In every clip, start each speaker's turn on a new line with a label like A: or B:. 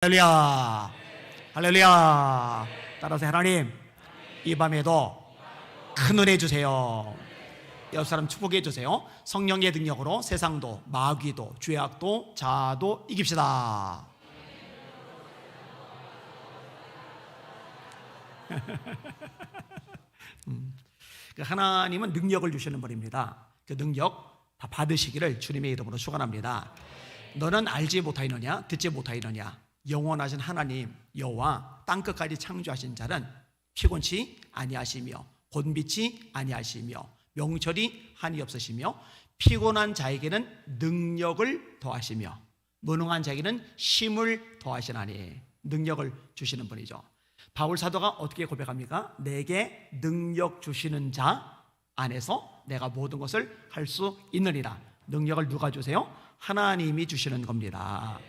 A: 할렐루야, 할렐루야. 따라서 하나님, 이 밤에도 큰 은혜 주세요. 옆 사람 축복해 주세요. 성령의 능력으로 세상도 마귀도 죄악도 자아도 이깁시다. 하나님은 능력을 주시는 분입니다. 그 능력 다 받으시기를 주님의 이름으로 축원합니다. 너는 알지 못하였느냐, 듣지 못하였느냐, 영원하신 하나님 여호와 땅끝까지 창조하신 자는 피곤치 아니하시며 곤비치 아니하시며 명철이 한이 없으시며 피곤한 자에게는 능력을 더하시며 무능한 자에게는 힘을 더하시나니. 능력을 주시는 분이죠. 바울 사도가 어떻게 고백합니까? 내게 능력 주시는 자 안에서 내가 모든 것을 할 수 있느니라. 능력을 누가 주세요? 하나님이 주시는 겁니다.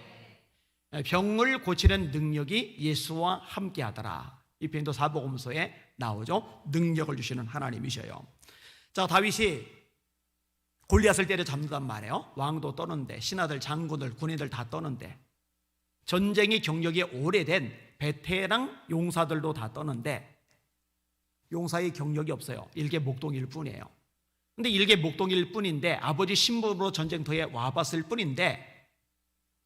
A: 병을 고치는 능력이 예수와 함께 하더라. 이 베드로 사복음서에 나오죠. 능력을 주시는 하나님이셔요. 자, 다윗이 골리앗을 때려잡는단 말이에요. 왕도 떠는데, 신하들, 장군들, 군인들 다 떠는데, 전쟁의 경력이 오래된 베테랑 용사들도 다 떠는데 용사의 경력이 없어요. 일개 목동일 뿐이에요. 근데 일개 목동일 뿐인데 아버지 신분으로 전쟁터에 와봤을 뿐인데,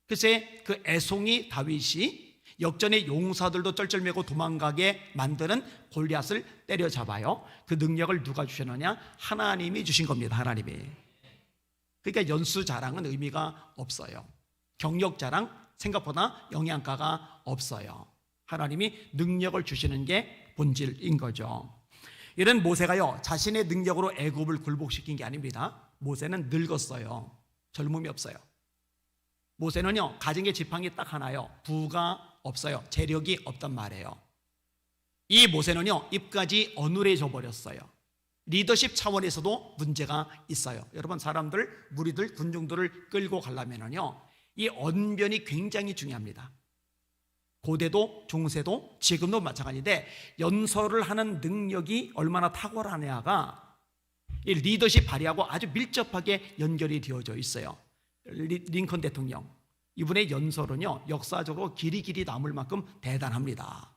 A: 글쎄 그 애송이 다윗이 역전의 용사들도 쩔쩔매고 도망가게 만드는 골리앗을 때려잡아요. 그 능력을 누가 주셨느냐? 하나님이 주신 겁니다. 하나님이. 그러니까 연수 자랑은 의미가 없어요. 경력 자랑 생각보다 영양가가 없어요. 하나님이 능력을 주시는 게 본질인 거죠. 이런 모세가요, 자신의 능력으로 애굽을 굴복시킨 게 아닙니다. 모세는 늙었어요. 젊음이 없어요. 모세는요, 가진 게 지팡이 딱 하나요. 부가 없어요. 재력이 없단 말이에요. 이 모세는요, 입까지 어눌해져 버렸어요. 리더십 차원에서도 문제가 있어요. 여러분, 사람들, 무리들, 군중들을 끌고 가려면요, 이 언변이 굉장히 중요합니다. 고대도 중세도 지금도 마찬가지인데, 연설을 하는 능력이 얼마나 탁월하냐가 이 리더십 발휘하고 아주 밀접하게 연결이 되어져 있어요. 링컨 대통령, 이분의 연설은요, 역사적으로 길이 남을 만큼 대단합니다.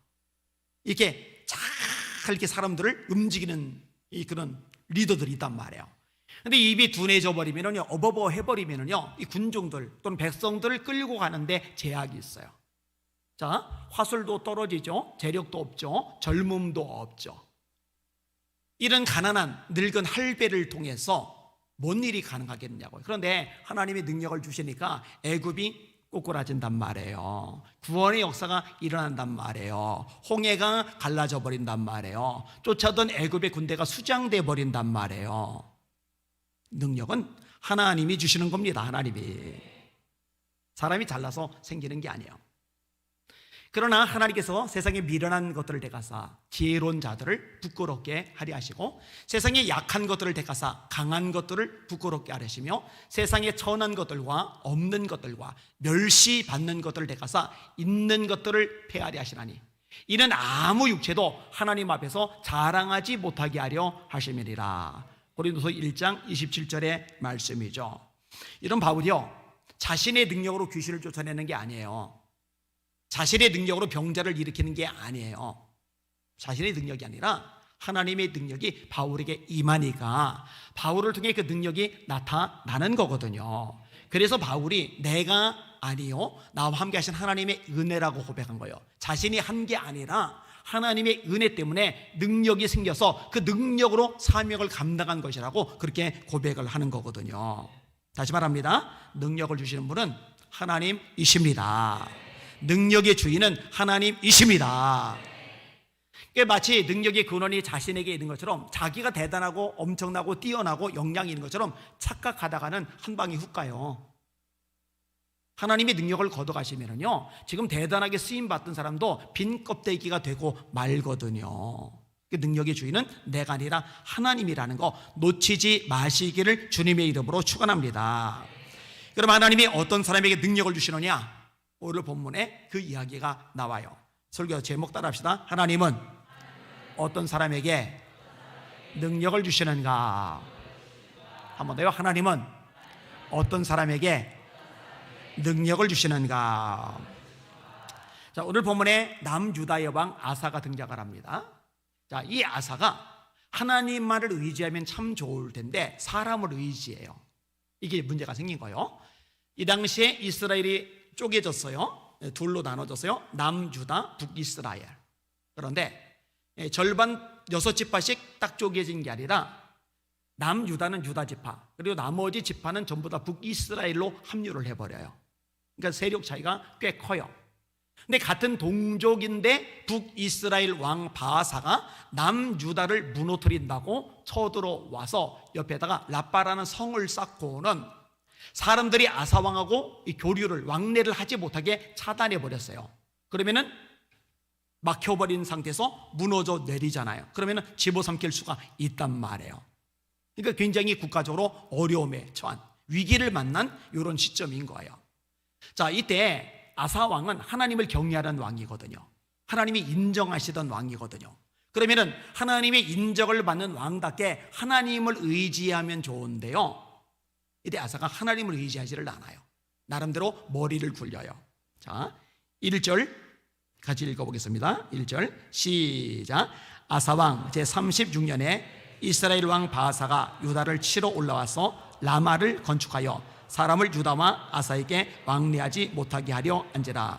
A: 이렇게 잘 이렇게 사람들을 움직이는 그런 리더들이 있단 말이에요. 근데 입이 둔해져 버리면요, 어버버 해버리면요, 이 군중들 또는 백성들을 끌고 가는데 제약이 있어요. 자, 화술도 떨어지죠. 재력도 없죠. 젊음도 없죠. 이런 가난한 늙은 할배를 통해서 뭔 일이 가능하겠냐고요. 그런데 하나님의 능력을 주시니까 애굽이 꼬꾸라진단 말이에요. 구원의 역사가 일어난단 말이에요. 홍해가 갈라져 버린단 말이에요. 쫓아던 애굽의 군대가 수장돼 버린단 말이에요. 능력은 하나님이 주시는 겁니다. 하나님이. 사람이 잘나서 생기는 게 아니에요. 그러나 하나님께서 세상에 미련한 것들을 대가사 지혜로운 자들을 부끄럽게 하려 하시고, 세상에 약한 것들을 대가사 강한 것들을 부끄럽게 하시며, 세상에 천한 것들과 없는 것들과 멸시받는 것들을 대가사 있는 것들을 폐하려 하시나니, 이는 아무 육체도 하나님 앞에서 자랑하지 못하게 하려 하심이니라. 고린도서 1장 27절의 말씀이죠. 이런 바울이요, 자신의 능력으로 귀신을 쫓아내는 게 아니에요. 자신의 능력으로 병자를 일으키는 게 아니에요. 자신의 능력이 아니라 하나님의 능력이 바울에게 임하니까 바울을 통해 그 능력이 나타나는 거거든요. 그래서 바울이 내가 아니요 나와 함께 하신 하나님의 은혜라고 고백한 거예요. 자신이 한 게 아니라 하나님의 은혜 때문에 능력이 생겨서 그 능력으로 사명을 감당한 것이라고 그렇게 고백을 하는 거거든요. 다시 말합니다. 능력을 주시는 분은 하나님이십니다. 능력의 주인은 하나님이십니다. 마치 능력의 근원이 자신에게 있는 것처럼, 자기가 대단하고 엄청나고 뛰어나고 역량이 있는 것처럼 착각하다가는 한 방이 훅 가요. 하나님의 능력을 걷어가시면요, 지금 대단하게 쓰임받던 사람도 빈 껍데기가 되고 말거든요. 능력의 주인은 내가 아니라 하나님이라는 거 놓치지 마시기를 주님의 이름으로 축원합니다. 그럼 하나님이 어떤 사람에게 능력을 주시느냐? 오늘 본문에 그 이야기가 나와요. 설교 제목 따라합시다. 하나님은 어떤 사람에게 능력을 주시는가? 한 번 더요. 하나님은 어떤 사람에게 능력을 주시는가? 자, 오늘 본문에 남유다의 왕 아사가 등장을 합니다. 자, 이 아사가 하나님만을 의지하면 참 좋을 텐데 사람을 의지해요. 이게 문제가 생긴 거예요. 이 당시에 이스라엘이 쪼개졌어요. 둘로 나눠졌어요. 남유다, 북이스라엘. 그런데 절반 6지파씩 딱 쪼개진 게 아니라 남유다는 유다 지파, 그리고 나머지 지파는 전부 다 북이스라엘로 합류를 해버려요. 그러니까 세력 차이가 꽤 커요. 근데 같은 동족인데 북이스라엘 왕 바하사가 남유다를 무너뜨린다고 쳐들어와서 옆에다가 라빠라는 성을 쌓고는 사람들이 아사 왕하고 이 교류를, 왕래를 하지 못하게 차단해 버렸어요. 그러면은 막혀버린 상태에서 무너져 내리잖아요. 그러면은 집어삼킬 수가 있단 말이에요. 그러니까 굉장히 국가적으로 어려움에 처한, 위기를 만난 이런 시점인 거예요. 자, 이때 아사 왕은 하나님을 경외하는 왕이거든요. 하나님이 인정하시던 왕이거든요. 그러면은 하나님의 인정을 받는 왕답게 하나님을 의지하면 좋은데요, 이때 아사가 하나님을 의지하지를 않아요. 나름대로 머리를 굴려요. 자, 1절 같이 읽어보겠습니다. 1절 시작. 아사 왕 제36년에 이스라엘 왕 바하사가 유다를 치러 올라와서 라마를 건축하여 사람을 유다와 아사에게 왕래하지 못하게 하려 한지라.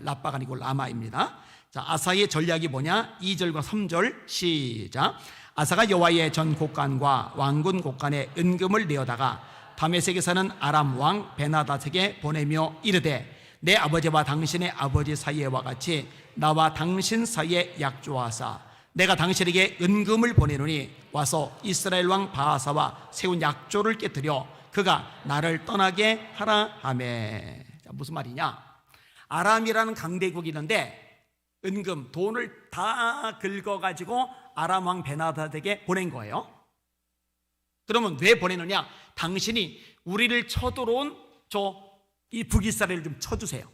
A: 라빠가 아니고 라마입니다. 자, 아사의 전략이 뭐냐? 2절과 3절 시작. 아사가 여호와의 전 곡간과 왕군 곡간에 은금을 내어다가 다메섹에 사는 아람 왕 베나닷에게 보내며 이르되, 내 아버지와 당신의 아버지 사이에와 같이 나와 당신 사이에 약조하사 내가 당신에게 은금을 보내노니 와서 이스라엘 왕 바하사와 세운 약조를 깨뜨려 그가 나를 떠나게 하라 하매. 무슨 말이냐? 아람이라는 강대국이 있는데 은금, 돈을 다 긁어가지고 아람 왕 베나닷에게 보낸 거예요. 그러면 왜 보내느냐? 당신이 우리를 쳐들어온 이 북이스라엘을 좀 쳐주세요.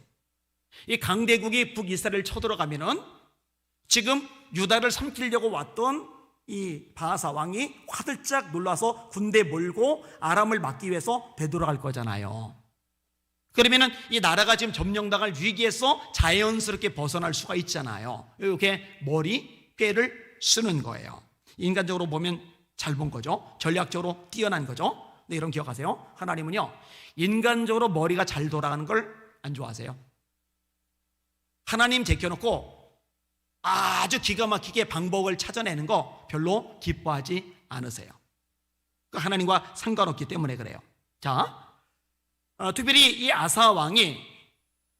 A: 이 강대국이 북이스라엘을 쳐들어가면은 지금 유다를 삼키려고 왔던 이 바하사 왕이 화들짝 놀라서 군대 몰고 아람을 막기 위해서 되돌아갈 거잖아요. 그러면은 이 나라가 지금 점령당할 위기에서 자연스럽게 벗어날 수가 있잖아요. 이렇게 머리 꾀를 쓰는 거예요. 인간적으로 보면 잘 본 거죠. 전략적으로 뛰어난 거죠. 네, 이런 기억하세요. 하나님은요, 인간적으로 머리가 잘 돌아가는 걸 안 좋아하세요. 하나님 제껴놓고 아주 기가 막히게 방법을 찾아내는 거 별로 기뻐하지 않으세요. 하나님과 상관없기 때문에 그래요. 자, 특별히 이 아사 왕이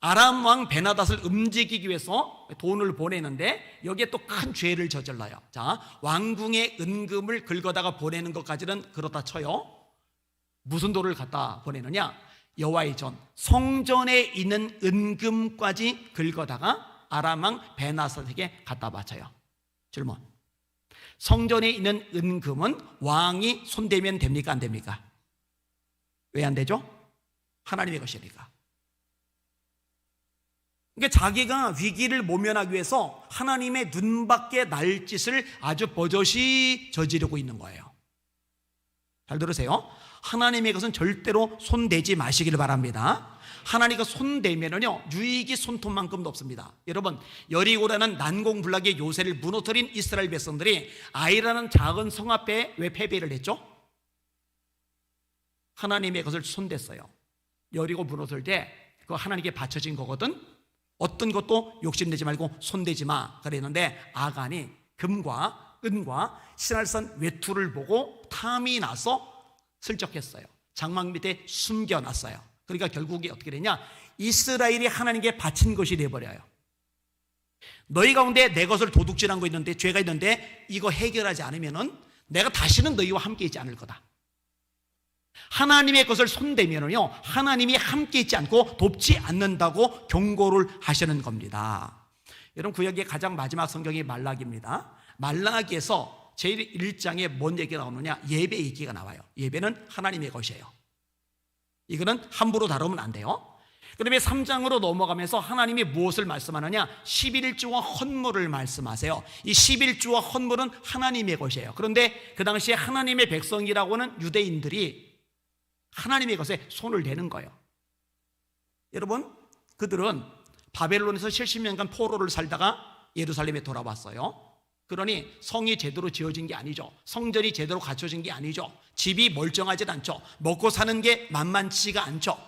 A: 아람 왕 베나닷을 움직이기 위해서 돈을 보내는데 여기에 또 큰 죄를 저질러요. 자, 왕궁의 은금을 긁어다가 보내는 것까지는 그렇다 쳐요. 무슨 돈을 갖다 보내느냐? 여호와의 전, 성전에 있는 은금까지 긁어다가 아람 왕 베나닷에게 갖다 바쳐요. 질문: 성전에 있는 은금은 왕이 손대면 됩니까, 안 됩니까? 왜 안 되죠? 하나님의 것이니까. 그러니까 자기가 위기를 모면하기 위해서 하나님의 눈밖에 날 짓을 아주 버젓이 저지르고 있는 거예요. 잘 들으세요. 하나님의 것은 절대로 손대지 마시기를 바랍니다. 하나님과 손대면은요, 유익이 손톱만큼도 없습니다. 여러분, 여리고라는 난공불락의 요새를 무너뜨린 이스라엘 백성들이 아이라는 작은 성 앞에 왜 패배를 했죠? 하나님의 것을 손댔어요. 여리고 무너질 때 그거 하나님께 바쳐진 거거든. 어떤 것도 욕심내지 말고 손대지 마 그랬는데 아간이 금과 은과 신할산 외투를 보고 탐이 나서 슬쩍 했어요. 장막 밑에 숨겨놨어요. 그러니까 결국에 어떻게 되냐? 이스라엘이 하나님께 바친 것이 돼버려요. 너희 가운데 내 것을 도둑질한 거 있는데, 죄가 있는데 이거 해결하지 않으면은 내가 다시는 너희와 함께 있지 않을 거다. 하나님의 것을 손대면은요, 하나님이 함께 있지 않고 돕지 않는다고 경고를 하시는 겁니다. 여러분, 구약의 가장 마지막 성경이 말라기입니다. 말라기에서 제1장에 뭔 얘기가 나오느냐? 예배 얘기가 나와요. 예배는 하나님의 것이에요. 이거는 함부로 다루면 안 돼요. 그다음에 3장으로 넘어가면서 하나님이 무엇을 말씀하느냐? 11조와 헌물을 말씀하세요. 이 11조와 헌물은 하나님의 것이에요. 그런데 그 당시에 하나님의 백성이라고 하는 유대인들이 하나님의 것에 손을 대는 거예요. 여러분, 그들은 바벨론에서 70년간 포로를 살다가 예루살렘에 돌아왔어요. 그러니 성이 제대로 지어진 게 아니죠. 성전이 제대로 갖춰진 게 아니죠. 집이 멀쩡하지 않죠. 먹고 사는 게 만만치가 않죠.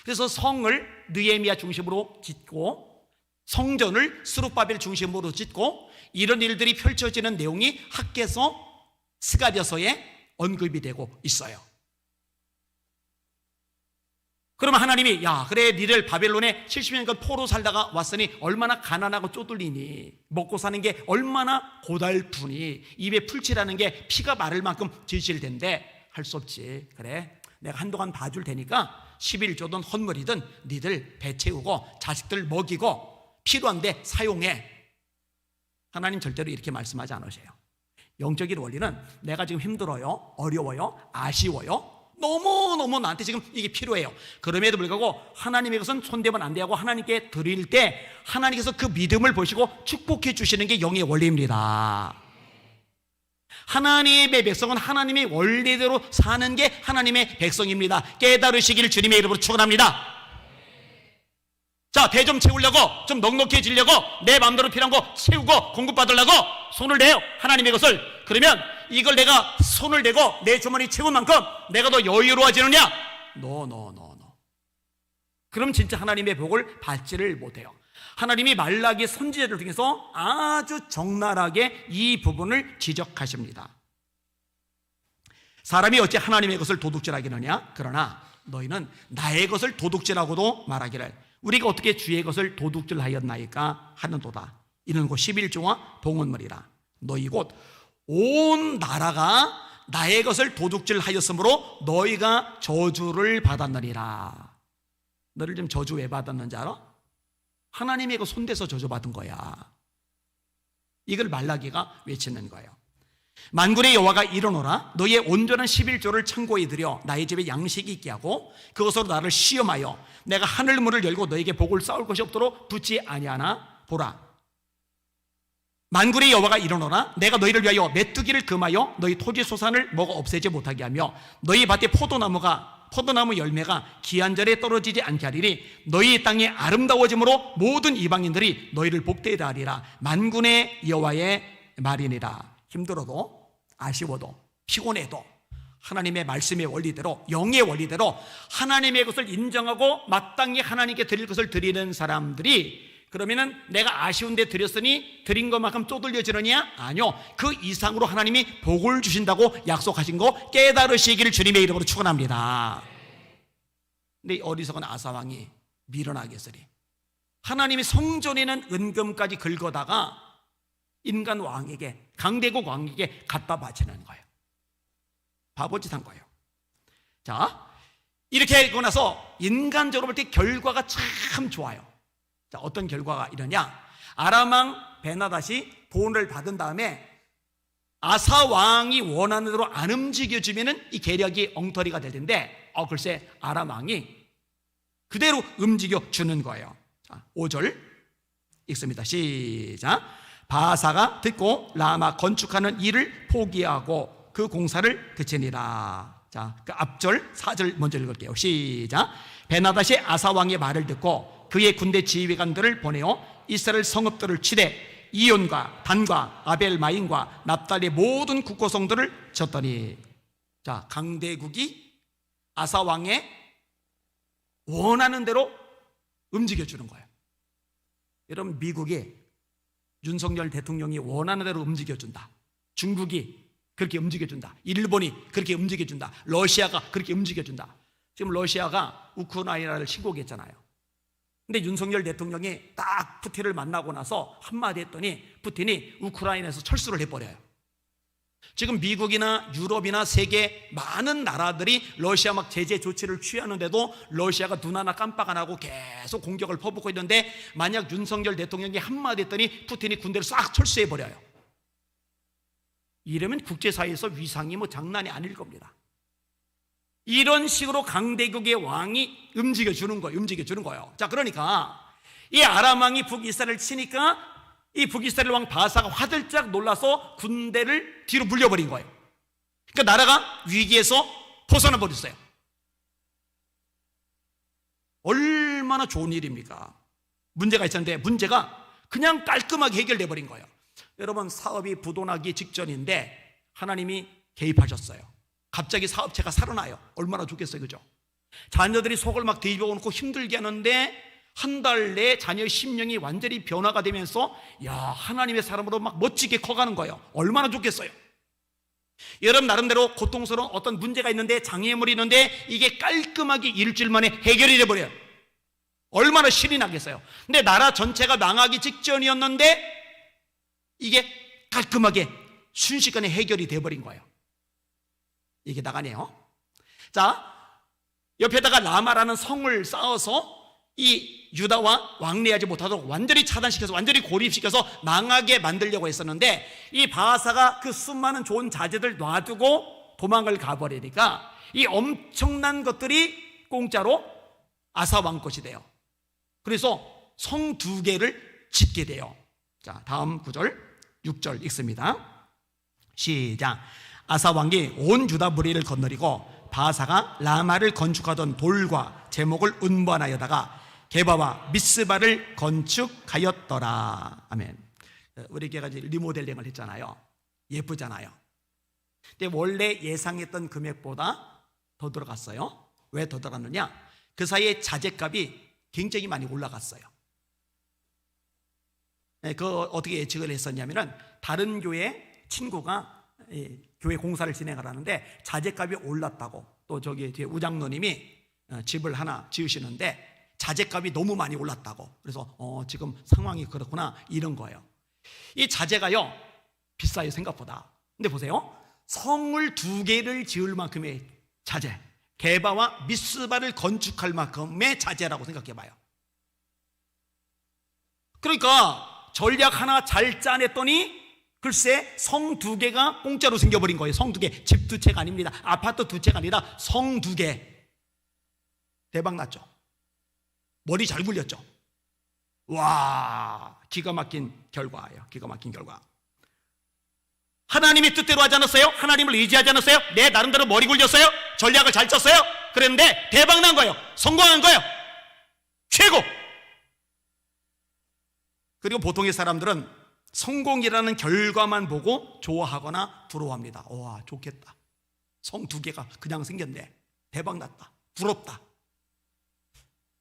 A: 그래서 성을 느헤미야 중심으로 짓고 성전을 스룹바벨 중심으로 짓고 이런 일들이 펼쳐지는 내용이 학개서 스가랴서에 언급이 되고 있어요. 그러면 하나님이 야 그래 니들 바벨론에 70년간 포로 살다가 왔으니 얼마나 가난하고 쪼들리니 먹고 사는 게 얼마나 고달프니 입에 풀칠하는 게 피가 마를 만큼 지칠 텐데 할 수 없지. 그래 내가 한동안 봐줄 테니까 11조든 헌물이든 니들 배 채우고 자식들 먹이고 필요한데 사용해. 하나님 절대로 이렇게 말씀하지 않으세요. 영적인 원리는 내가 지금 힘들어요, 어려워요, 아쉬워요, 너무너무 나한테 지금 이게 필요해요. 그럼에도 불구하고 하나님의 것은 손대면 안 되고 하나님께 드릴 때 하나님께서 그 믿음을 보시고 축복해 주시는 게 영의 원리입니다. 하나님의 백성은 하나님의 원리대로 사는 게 하나님의 백성입니다. 깨달으시기를 주님의 이름으로 축원합니다. 자, 배 좀 채우려고, 좀 넉넉해지려고, 내 마음대로 필요한 거 채우고 공급받으려고 손을 내요, 하나님의 것을. 그러면 이걸 내가 손을 대고 내 주머니 채운 만큼 내가 더 여유로워지느냐? No. 그럼 진짜 하나님의 복을 받지를 못해요. 하나님이 말라기 선지자를 통해서 아주 적나라하게 이 부분을 지적하십니다. 사람이 어찌 하나님의 것을 도둑질하겠느냐? 그러나 너희는 나의 것을 도둑질하고도 말하기를 우리가 어떻게 주의 것을 도둑질하였나이까 하는도다. 이는 곧 11조와 봉헌물이라. 너희 곧 온 나라가 나의 것을 도둑질하였으므로 너희가 저주를 받았느니라. 너를 지금 저주 왜 받았는지 알아? 하나님의 그 손대서 저주받은 거야. 이걸 말라기가 외치는 거예요. 만군의 여호와가 이르노라 너희의 온전한 11조를 창고에 들여 나의 집에 양식이 있게 하고 그것으로 나를 시험하여 내가 하늘문을 열고 너에게 복을 쌓을 것이 없도록 붙지 아니하나 보라. 만군의 여호와가 이르노라 내가 너희를 위하여 메뚜기를 금하여 너희 토지 소산을 먹어 없애지 못하게 하며 너희 밭에 포도나무 열매가 기한절에 떨어지지 않게 하리니 너희 땅이 아름다워짐으로 모든 이방인들이 너희를 복되다 하리라. 만군의 여호와의 말이니라. 힘들어도 아쉬워도 피곤해도 하나님의 말씀의 원리대로 영의 원리대로 하나님의 것을 인정하고 마땅히 하나님께 드릴 것을 드리는 사람들이 그러면은 내가 아쉬운데 드렸으니 드린 것만큼 쪼들려지느냐? 아니요. 그 이상으로 하나님이 복을 주신다고 약속하신 거 깨달으시기를 주님의 이름으로 축원합니다. 근데 이 어리석은 아사왕이 미련하겠으리 하나님이 성전에는 은금까지 긁어다가 인간 왕에게 강대국 왕에게 갖다 바치는 거예요. 바보짓 한 거예요. 자, 이렇게 하고 나서 인간적으로 볼 때 결과가 참 좋아요. 자, 어떤 결과가 이러냐? 아람왕 베나닷이 보온을 받은 다음에 아사 왕이 원하는 대로 안 움직여주면은 이 계략이 엉터리가 될 텐데, 글쎄 아람 왕이 그대로 움직여주는 거예요. 자, 5절 읽습니다. 시작. 바사가 듣고 라마 건축하는 일을 포기하고 그 공사를 그치니라. 자, 그 앞절 4절 먼저 읽을게요. 시작. 베나닷이 아사 왕의 말을 듣고 그의 군대 지휘관들을 보내어 이스라엘 성읍들을 치되 이온과 단과 아벨마임과 납달의 모든 국고성들을 쳤더니, 자, 강대국이 아사 왕의 원하는 대로 움직여주는 거예요. 여러분, 미국이 윤석열 대통령이 원하는 대로 움직여준다. 중국이 그렇게 움직여준다. 일본이 그렇게 움직여준다. 러시아가 그렇게 움직여준다. 지금 러시아가 우크라이나를 침공했잖아요. 근데 윤석열 대통령이 딱 푸틴을 만나고 나서 한마디 했더니 푸틴이 우크라이나에서 철수를 해버려요. 지금 미국이나 유럽이나 세계 많은 나라들이 러시아 막 제재 조치를 취하는데도 러시아가 눈 하나 깜빡 안 하고 계속 공격을 퍼붓고 있는데, 만약 윤석열 대통령이 한마디 했더니 푸틴이 군대를 싹 철수해버려요. 이러면 국제사회에서 위상이 뭐 장난이 아닐 겁니다. 이런 식으로 강대국의 왕이 움직여주는 거예요. 자, 그러니까 이 아람 왕이 북이스라엘을 치니까 이 북이스라엘 왕 바사가 화들짝 놀라서 군대를 뒤로 물려버린 거예요. 그러니까 나라가 위기에서 벗어나 버렸어요. 얼마나 좋은 일입니까? 문제가 있었는데 문제가 그냥 깔끔하게 해결돼 버린 거예요. 여러분, 사업이 부도나기 직전인데 하나님이 개입하셨어요. 갑자기 사업체가 살아나요. 얼마나 좋겠어요, 그죠? 자녀들이 속을 막 뒤집어 놓고 힘들게 하는데 한 달 내에 자녀의 심령이 완전히 변화가 되면서 하나님의 사람으로 막 멋지게 커가는 거예요. 얼마나 좋겠어요. 여러분, 나름대로 고통스러운 어떤 문제가 있는데, 장애물이 있는데 이게 깔끔하게 일주일 만에 해결이 돼버려요. 얼마나 신이 나겠어요. 근데 나라 전체가 망하기 직전이었는데 이게 깔끔하게 순식간에 해결이 돼버린 거예요. 이게 나가네요. 자, 옆에다가 라마라는 성을 쌓아서 이 유다와 왕래하지 못하도록 완전히 차단시켜서, 완전히 고립시켜서 망하게 만들려고 했었는데, 이 바하사가 그 수많은 좋은 자재들 놔두고 도망을 가버리니까 이 엄청난 것들이 공짜로 아사 왕 것이 돼요. 그래서 성 2개를 짓게 돼요. 자, 다음 구절 6절 읽습니다. 시작. 아사 왕이 온 유다 무리를 건너리고 바하사가 라마를 건축하던 돌과 제목을 운반하여다가 게바와 미스바를 건축하였더라. 아멘. 우리 교회가 이제 리모델링을 했잖아요. 예쁘잖아요. 근데 원래 예상했던 금액보다 더 들어갔어요. 왜 더 들어갔느냐? 그 사이에 자재값이 굉장히 많이 올라갔어요. 그 어떻게 예측을 했었냐면은, 다른 교회 친구가 교회 공사를 진행을 하는데 자재값이 올랐다고, 또 저기 뒤에 우장로님이 집을 하나 지으시는데 자재값이 너무 많이 올랐다고, 그래서 지금 상황이 그렇구나, 이런 거예요. 이 자재가요 비싸요, 생각보다. 근데 보세요, 성을 2개를 지을 만큼의 자재, 게바와 미스바를 건축할 만큼의 자재라고 생각해 봐요. 그러니까 전략 하나 잘 짜냈더니 글쎄 성 2개가 공짜로 생겨버린 거예요. 성 2개, 집 2채가 아닙니다. 아파트 2채가 아니라 성 2개. 대박 났죠. 머리 잘 굴렸죠. 와, 기가 막힌 결과예요. 기가 막힌 결과. 하나님이 뜻대로 하지 않았어요? 하나님을 의지하지 않았어요? 내 나름대로 머리 굴렸어요? 전략을 잘 짰어요? 그랬는데 대박 난 거예요. 성공한 거예요. 최고. 그리고 보통의 사람들은 성공이라는 결과만 보고 좋아하거나 부러워합니다. 와, 좋겠다. 성 2개가 그냥 생겼네. 대박 났다. 부럽다.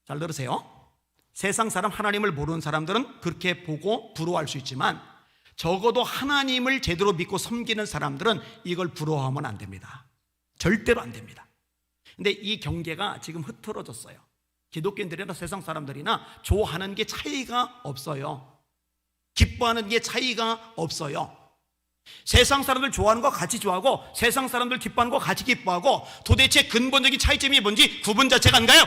A: 잘 들으세요. 세상 사람, 하나님을 모르는 사람들은 그렇게 보고 부러워할 수 있지만, 적어도 하나님을 제대로 믿고 섬기는 사람들은 이걸 부러워하면 안 됩니다. 절대로 안 됩니다. 근데 이 경계가 지금 흐트러졌어요. 기독교인들이나 세상 사람들이나 좋아하는 게 차이가 없어요. 기뻐하는 게 차이가 없어요. 세상 사람들 좋아하는 거 같이 좋아하고 세상 사람들 기뻐하는 거 같이 기뻐하고, 도대체 근본적인 차이점이 뭔지 구분 자체가 안 가요.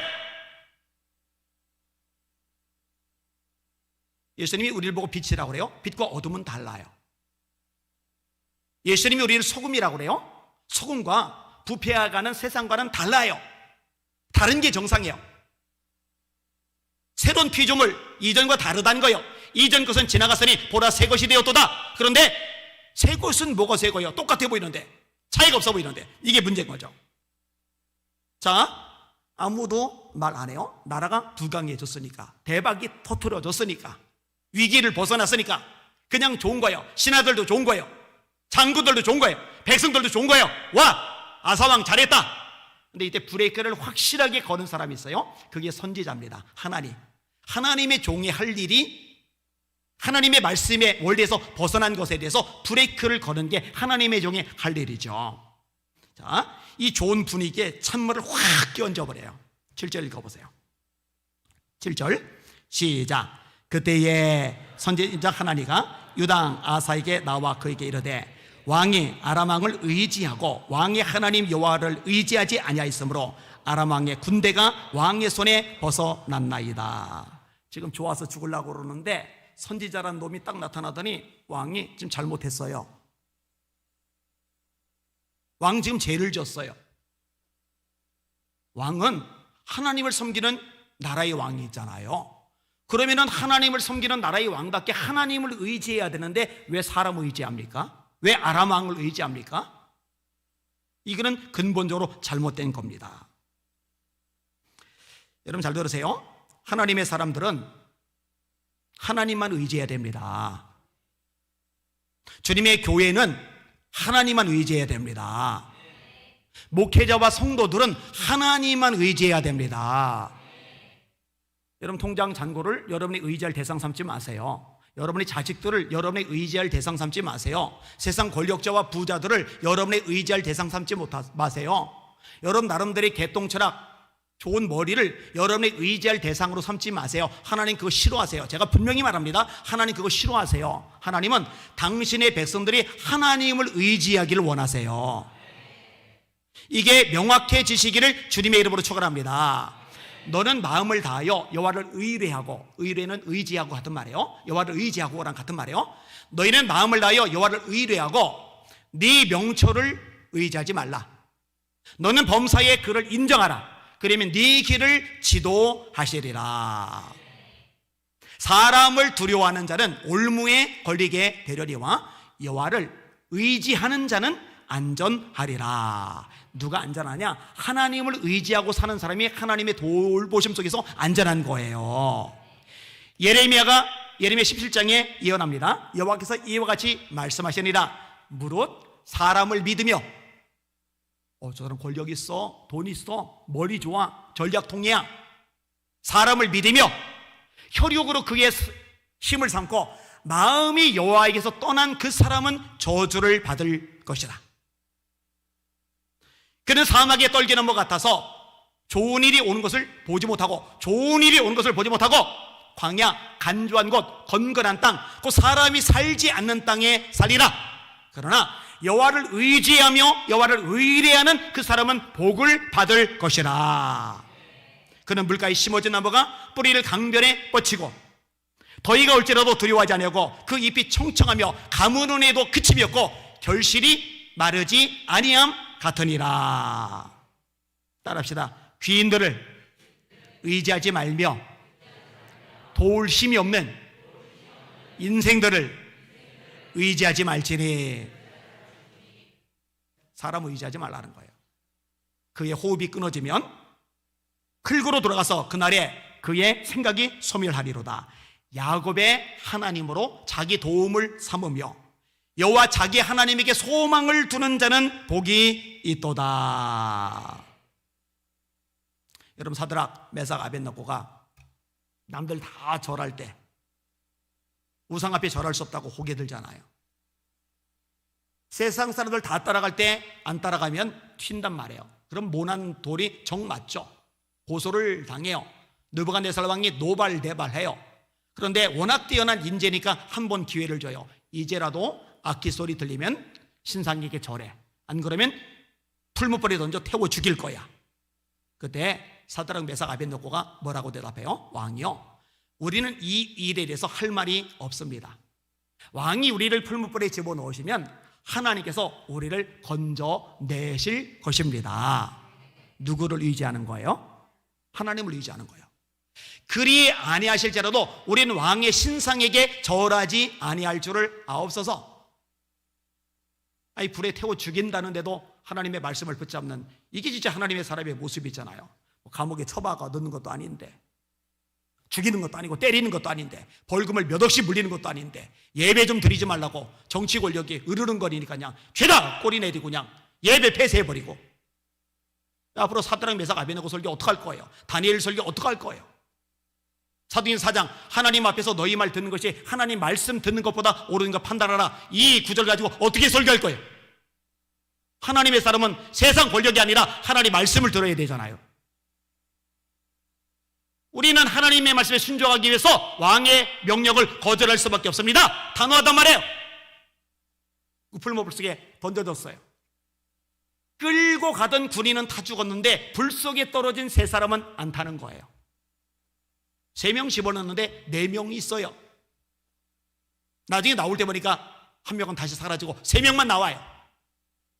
A: 예수님이 우리를 보고 빛이라고 그래요. 빛과 어둠은 달라요. 예수님이 우리를 소금이라고 그래요. 소금과 부패해가는 세상과는 달라요. 다른 게 정상이에요. 새로운 피조물, 이전과 다르다는 거예요. 이전 것은 지나갔으니 보라 새 것이 되었도다. 그런데 새 것은 뭐가 새 거예요? 똑같아 보이는데, 차이가 없어 보이는데, 이게 문제인 거죠. 자, 아무도 말 안 해요. 나라가 부강해졌으니까, 대박이 터트려졌으니까, 위기를 벗어났으니까 그냥 좋은 거예요. 신하들도 좋은 거예요. 장군들도 좋은 거예요. 백성들도 좋은 거예요. 와, 아사왕 잘했다. 근데 이때 브레이크를 확실하게 거는 사람이 있어요. 그게 선지자입니다. 하나님의 종이 할 일이, 하나님의 말씀의 원리에서 벗어난 것에 대해서 브레이크를 거는 게 하나님의 종이 할 일이죠. 자, 이 좋은 분위기에 찬물을 확 끼얹어버려요. 7절 읽어보세요. 7절 시작. 그때에 선지자 하나니가 유당 아사에게 나와 그에게 이르되, 왕이 아람 왕을 의지하고 왕의 하나님 여호와를 의지하지 아니하였으므로 아람 왕의 군대가 왕의 손에 벗어났나이다. 지금 좋아서 죽으려고 그러는데 선지자라는 놈이 딱 나타나더니 왕이 지금 잘못했어요. 왕 지금 죄를 졌어요. 왕은 하나님을 섬기는 나라의 왕이잖아요. 그러면은 하나님을 섬기는 나라의 왕답게 하나님을 의지해야 되는데 왜 사람을 의지합니까? 왜 아람 왕을 의지합니까? 이거는 근본적으로 잘못된 겁니다. 여러분 잘 들으세요. 하나님의 사람들은 하나님만 의지해야 됩니다. 주님의 교회는 하나님만 의지해야 됩니다. 목회자와 성도들은 하나님만 의지해야 됩니다. 여러분, 통장 잔고를 여러분이 의지할 대상 삼지 마세요. 여러분의 자식들을 여러분의 의지할 대상 삼지 마세요. 세상 권력자와 부자들을 여러분의 의지할 대상 삼지 마세요. 여러분 나름대로의 개똥철학, 좋은 머리를 여러분의 의지할 대상으로 삼지 마세요. 하나님 그거 싫어하세요. 제가 분명히 말합니다. 하나님 그거 싫어하세요. 하나님은 당신의 백성들이 하나님을 의지하기를 원하세요. 이게 명확해지시기를 주님의 이름으로 축원합니다. 너는 마음을 다하여 여호와를 의뢰하고, 의뢰는 의지하고 같은 말이에요. 여호와를 의지하고랑 같은 말이에요. 너희는 마음을 다하여 여호와를 의뢰하고 네 명철을 의지하지 말라. 너는 범사의 그를 인정하라. 그러면 네 길을 지도하시리라. 사람을 두려워하는 자는 올무에 걸리게 되려니와 여호와를 의지하는 자는 안전하리라. 누가 안전하냐? 하나님을 의지하고 사는 사람이 하나님의 돌보심 속에서 안전한 거예요. 예레미야 17장에 예언합니다. 여호와께서 이와 같이 말씀하시니라. 무릇 사람을 믿으며, 저 사람 권력 있어, 돈 있어, 머리 좋아, 전략통이야. 사람을 믿으며 혈육으로 그의 힘을 삼고 마음이 여호와에게서 떠난 그 사람은 저주를 받을 것이다. 그는 사막에 떨기 넘어 같아서 좋은 일이 오는 것을 보지 못하고 광야, 간주한 곳, 건건한 땅, 그 사람이 살지 않는 땅에 살리라. 그러나 여호와를 의지하며 여호와를 의뢰하는 그 사람은 복을 받을 것이라. 그는 물가에 심어진 나무가 뿌리를 강변에 뻗치고 더위가 올지라도 두려워하지 아니하고 그 잎이 청청하며 가무는 해도 그침이 없고 결실이 마르지 아니함 같으니라. 따라합시다. 귀인들을 의지하지 말며 도울 힘이 없는 인생들을 의지하지 말지니. 사람 의지하지 말라는 거예요. 그의 호흡이 끊어지면 흙으로 돌아가서 그날에 그의 생각이 소멸하리로다. 야곱의 하나님으로 자기 도움을 삼으며 여호와 자기 하나님에게 소망을 두는 자는 복이 있도다. 여러분, 사드락, 메삭, 아벳느고가 남들 다 절할 때 우상 앞에 절할 수 없다고 고개 들잖아요. 세상 사람들 다 따라갈 때 안 따라가면 튄단 말이에요. 그럼 모난 돌이 정 맞죠. 고소를 당해요. 느부갓네살 왕이 노발대발해요. 그런데 워낙 뛰어난 인재니까 한 번 기회를 줘요. 이제라도 악기 소리 들리면 신상에게 절해. 안 그러면 풀무불에 던져 태워 죽일 거야. 그때 사드락, 메삭, 아벳느고가 뭐라고 대답해요? 왕이요, 우리는 이 일에 대해서 할 말이 없습니다. 왕이 우리를 풀무불에 집어넣으시면 하나님께서 우리를 건져내실 것입니다. 누구를 의지하는 거예요? 하나님을 의지하는 거예요. 그리 아니하실지라도 우리는 왕의 신상에게 절하지 아니할 줄을 아옵소서. 불에 태워 죽인다는데도 하나님의 말씀을 붙잡는, 이게 진짜 하나님의 사람의 모습이잖아요. 감옥에 처박아 넣는 것도 아닌데, 죽이는 것도 아니고 때리는 것도 아닌데, 벌금을 몇 억씩 물리는 것도 아닌데, 예배 좀 드리지 말라고 정치 권력이 으르렁거리니까 그냥 죄다 꼬리 내리고 그냥 예배 폐쇄해버리고. 앞으로 사드락, 메삭, 아벳느고 설교 어떡할 거예요? 다니엘 설교 어떡할 거예요? 사도행전 4장, 하나님 앞에서 너희 말 듣는 것이 하나님 말씀 듣는 것보다 옳은 것 판단하라. 이 구절 가지고 어떻게 설교할 거예요? 하나님의 사람은 세상 권력이 아니라 하나님 말씀을 들어야 되잖아요. 우리는 하나님의 말씀에 순종하기 위해서 왕의 명령을 거절할 수밖에 없습니다. 단호하단 말이에요. 풀무불 속에 던져졌어요. 끌고 가던 군인은 다 죽었는데 불 속에 떨어진 세 사람은 안 타는 거예요. 3명 집어넣는데 4명이 있어요. 나중에 나올 때 보니까 한 명은 다시 사라지고 3명만 나와요.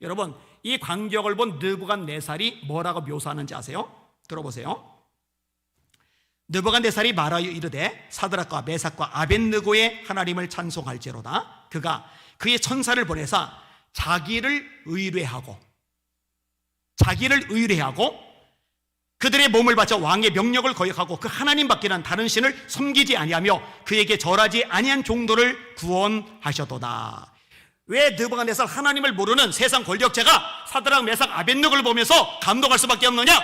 A: 여러분, 이 광경을 본 느부갓네살이 뭐라고 묘사하는지 아세요? 들어보세요. 느부갓네살이 말하여 이르되 사드락과 메삭과 아벳느고의 하나님을 찬송할지로다. 그가 그의 천사를 보내사 자기를 의뢰하고 그들의 몸을 바쳐 왕의 명령을 거역하고 그 하나님 밖에는 다른 신을 섬기지 아니하며 그에게 절하지 아니한 종들을 구원하셨도다. 왜 느부갓네살 하나님을 모르는 세상 권력자가 사드락 메삭 아벳느고를 보면서 감동할 수밖에 없느냐?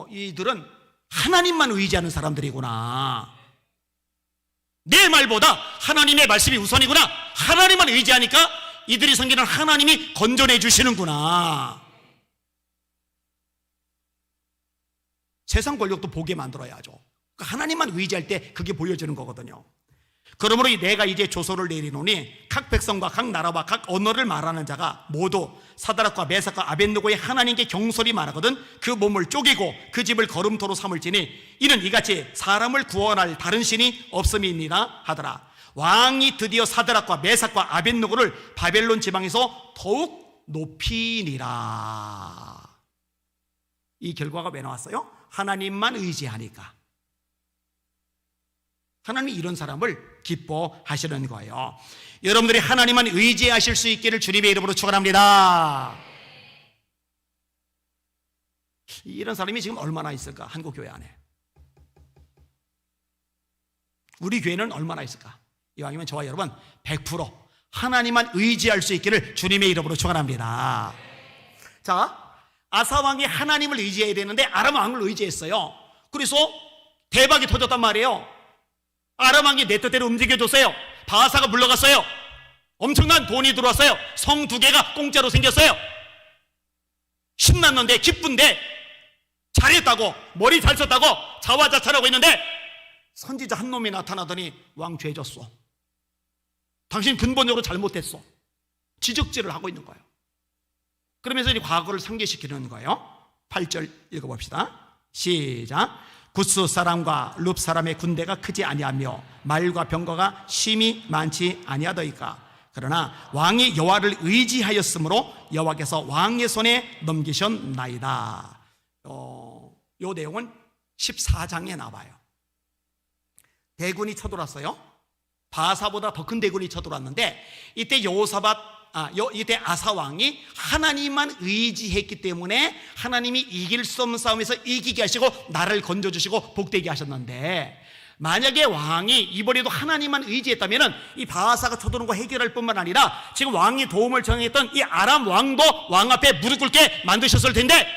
A: 이들은 하나님만 의지하는 사람들이구나. 내 말보다 하나님의 말씀이 우선이구나. 하나님만 의지하니까 이들이 섬기는 하나님이 건져내 주시는구나. 세상 권력도 보게 만들어야죠. 하나님만 의지할 때 그게 보여지는 거거든요. 그러므로 내가 이제 조서를 내리노니 각 백성과 각 나라와 각 언어를 말하는 자가 모두 사드락과 메삭과 아벳느고의 하나님께 경솔히 말하거든 그 몸을 쪼개고 그 집을 거름토로 삼을지니 이는 이같이 사람을 구원할 다른 신이 없음이니라 하더라. 왕이 드디어 사드락과 메삭과 아벳느고를 바벨론 지방에서 더욱 높이니라. 이 결과가 왜 나왔어요? 하나님만 의지하니까. 하나님이 이런 사람을 기뻐하시는 거예요. 여러분들이 하나님만 의지하실 수 있기를 주님의 이름으로 축원합니다. 이런 사람이 지금 얼마나 있을까? 한국 교회 안에. 우리 교회는 얼마나 있을까? 이왕이면 저와 여러분 100% 하나님만 의지할 수 있기를 주님의 이름으로 축원합니다. 자, 아사 왕이 하나님을 의지해야 되는데 아람 왕을 의지했어요. 그래서 대박이 터졌단 말이에요. 아람 왕이 내 뜻대로 움직여줬어요. 바하사가 물러갔어요. 엄청난 돈이 들어왔어요. 성 2개가 공짜로 생겼어요. 신났는데 기쁜데 잘했다고 머리 잘 썼다고 자화자찬하고 있는데 선지자 한 놈이 나타나더니 왕 죄 졌어. 당신 근본적으로 잘못했어. 지적질을 하고 있는 거예요. 그러면서 이 과거를 상기시키는 거예요. 8절 읽어봅시다. 시작. 구스 사람과 룹 사람의 군대가 크지 아니하며 말과 병거가 심히 많지 아니하더이까. 그러나 왕이 여호와를 의지하였으므로 여호와께서 왕의 손에 넘기셨나이다. 이 내용은 14장에 나와요. 대군이 쳐들어왔어요. 바하사보다 더 큰 대군이 쳐들어왔는데 이때 이때 아사 왕이 하나님만 의지했기 때문에 하나님이 이길 수 없는 싸움에서 이기게 하시고 나라를 건져주시고 복되게 하셨는데, 만약에 왕이 이번에도 하나님만 의지했다면 이 바하사가 쳐드는 거 해결할 뿐만 아니라 지금 왕이 도움을 청했던 이 아람 왕도 왕 앞에 무릎 꿇게 만드셨을 텐데,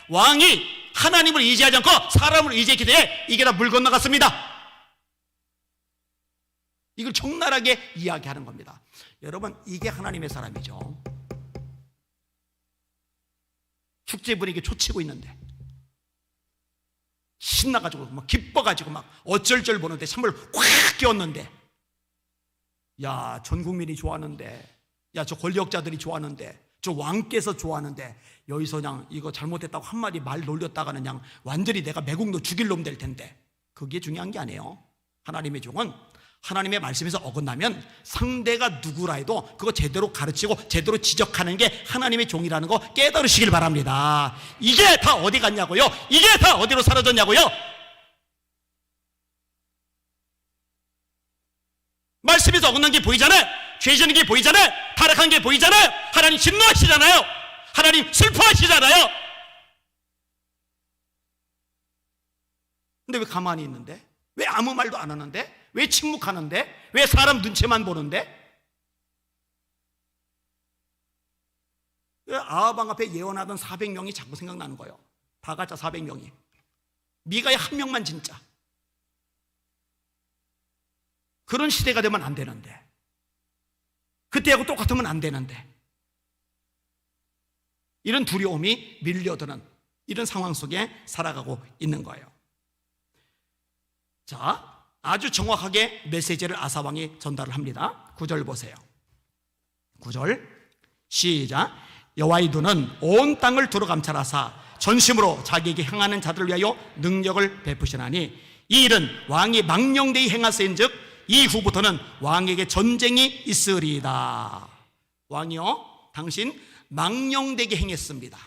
A: 왕이 하나님을 의지하지 않고 사람을 의지했기 때문에 이게 다 물 건너갔습니다. 이걸 적나라하게 이야기하는 겁니다. 여러분, 이게 하나님의 사람이죠. 축제 분위기 초치고 있는데 신나가지고 막 기뻐가지고 막 어쩔 줄 모르는데 찬물 확 끼웠는데, 야, 전 국민이 좋아하는데, 야, 저 권력자들이 좋아하는데, 저 왕께서 좋아하는데 여기서 그냥 이거 잘못했다고 한마디 말 놀렸다가는 그냥 완전히 내가 매국노 죽일 놈 될 텐데, 그게 중요한 게 아니에요. 하나님의 종은 하나님의 말씀에서 어긋나면 상대가 누구라 해도 그거 제대로 가르치고 제대로 지적하는 게 하나님의 종이라는 거 깨달으시길 바랍니다. 이게 다 어디 갔냐고요? 이게 다 어디로 사라졌냐고요? 말씀에서 어긋난 게 보이잖아요. 죄지는 게 보이잖아요. 타락한 게 보이잖아요. 하나님 진노하시잖아요. 하나님 슬퍼하시잖아요. 근데 왜 가만히 있는데? 왜 아무 말도 안 하는데? 왜 침묵하는데? 왜 사람 눈치만 보는데? 왜 아합 앞에 예언하던 400명이 자꾸 생각나는 거예요. 다 가짜 400명이. 미가의 한 명만 진짜. 그런 시대가 되면 안 되는데, 그때하고 똑같으면 안 되는데, 이런 두려움이 밀려드는 이런 상황 속에 살아가고 있는 거예요. 자, 아주 정확하게 메시지를 아사왕이 전달을 합니다. 9절 보세요. 9절 시작. 여호와의 눈은 온 땅을 두루 감찰하사 전심으로 자기에게 향하는 자들을 위하여 능력을 베푸시나니 이 일은 왕이 망령되이 행하세인즉 이후부터는 왕에게 전쟁이 있으리이다. 왕이요, 당신 망령되게 행했습니다.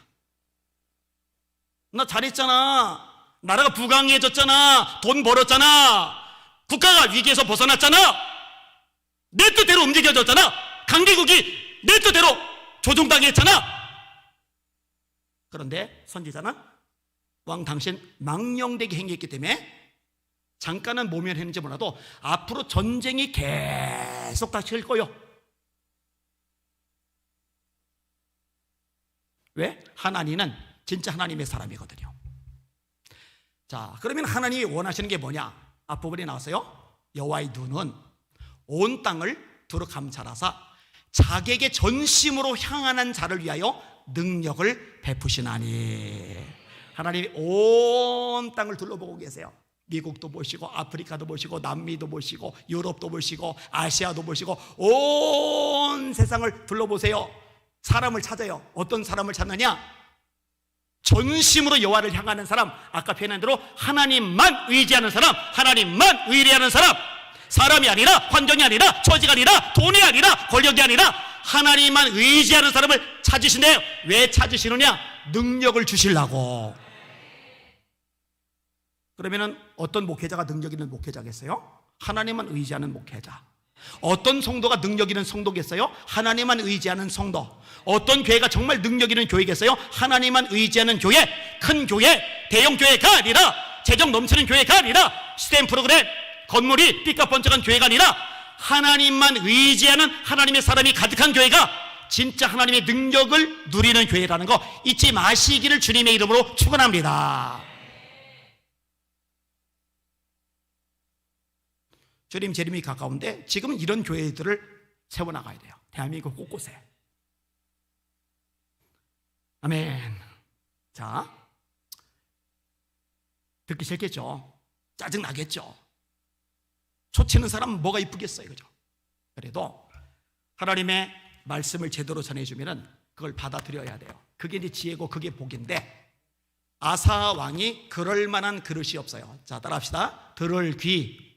A: 나 잘했잖아. 나라가 부강해졌잖아. 돈 벌었잖아. 국가가 위기에서 벗어났잖아. 내 뜻대로 움직여졌잖아. 강대국이 내 뜻대로 조종당했잖아. 그런데 선지자는 왕 당신 망령되게 행했기 때문에 잠깐은 모면했는지 몰라도 앞으로 전쟁이 계속 닥칠 거요. 왜? 하나님은 진짜 하나님의 사람이거든요. 자, 그러면 하나님이 원하시는 게 뭐냐? 앞부분에 나왔어요. 여호와의 눈은 온 땅을 두루 감찰하사 자기에게 전심으로 향하는 자를 위하여 능력을 베푸시나니. 하나님이 온 땅을 둘러보고 계세요. 미국도 보시고 아프리카도 보시고 남미도 보시고 유럽도 보시고 아시아도 보시고 온 세상을 둘러보세요. 사람을 찾아요. 어떤 사람을 찾느냐? 전심으로 여호와를 향하는 사람, 아까 표현한 대로 하나님만 의지하는 사람, 하나님만 의뢰하는 사람, 사람이 아니라 환경이 아니라 처지가 아니라 돈이 아니라 권력이 아니라 하나님만 의지하는 사람을 찾으신대요. 왜 찾으시느냐? 능력을 주시려고. 그러면은 어떤 목회자가 능력 있는 목회자겠어요? 하나님만 의지하는 목회자. 어떤 성도가 능력 있는 성도겠어요? 하나님만 의지하는 성도. 어떤 교회가 정말 능력 있는 교회겠어요? 하나님만 의지하는 교회. 큰 교회, 대형 교회가 아니라, 재정 넘치는 교회가 아니라, 시스템 프로그램, 건물이 삐까번쩍한 교회가 아니라 하나님만 의지하는 하나님의 사람이 가득한 교회가 진짜 하나님의 능력을 누리는 교회라는 거 잊지 마시기를 주님의 이름으로 축원합니다. 주님 재림이 가까운데 지금은 이런 교회들을 세워나가야 돼요. 대한민국 곳곳에. 아멘. 자, 듣기 싫겠죠? 짜증나겠죠? 초치는 사람은 뭐가 이쁘겠어요, 그죠? 그래도 하나님의 말씀을 제대로 전해주면은 그걸 받아들여야 돼요. 그게 이제 지혜고 그게 복인데, 아사 왕이 그럴 만한 그릇이 없어요. 자, 따라합시다. 들을 귀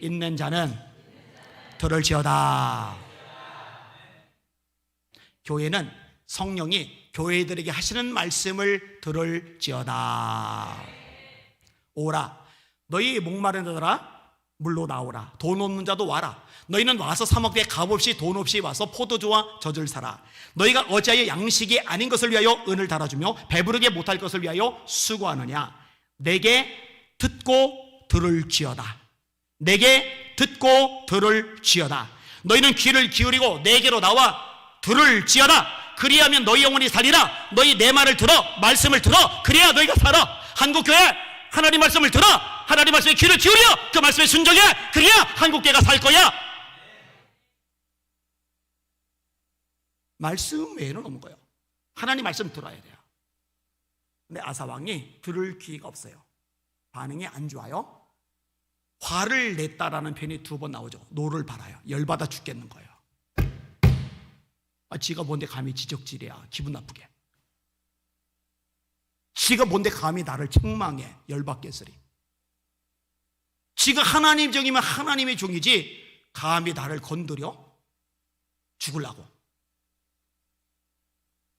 A: 있는 자는 들을지어다. 교회는 성령이 교회들에게 하시는 말씀을 들을지어다. 오라, 너희 목마른 자들아 물로 나오라. 돈 없는 자도 와라. 너희는 와서 사 먹되 값없이 돈 없이 와서 포도주와 젖을 사라. 너희가 어찌하여 양식이 아닌 것을 위하여 은을 달아주며 배부르게 못할 것을 위하여 수고하느냐. 내게 듣고 들을지어다. 내게 듣고 들을지어다. 너희는 귀를 기울이고 내게로 나와 들을지어다. 그리하면 너희 영혼이 살리라. 너희 내 말을 들어, 말씀을 들어. 그래야 너희가 살아. 한국교회 하나님 말씀을 들어. 하나님 말씀에 귀를 기울여. 그 말씀에 순종해. 그래야 한국교회가 살 거야. 말씀 외에는 없는 거예요. 하나님 말씀 들어야 돼요. 근데 아사왕이 들을 귀가 없어요. 반응이 안 좋아요. 화를 냈다라는 표현이 2번 나오죠. 노를 발아요. 열받아 죽겠는 거예요. 지가 뭔데 감히 지적질이야. 기분 나쁘게. 지가 뭔데 감히 나를 책망해. 열받겠으리. 지가 하나님 종이면 하나님의 종이지 감히 나를 건드려? 죽으려고.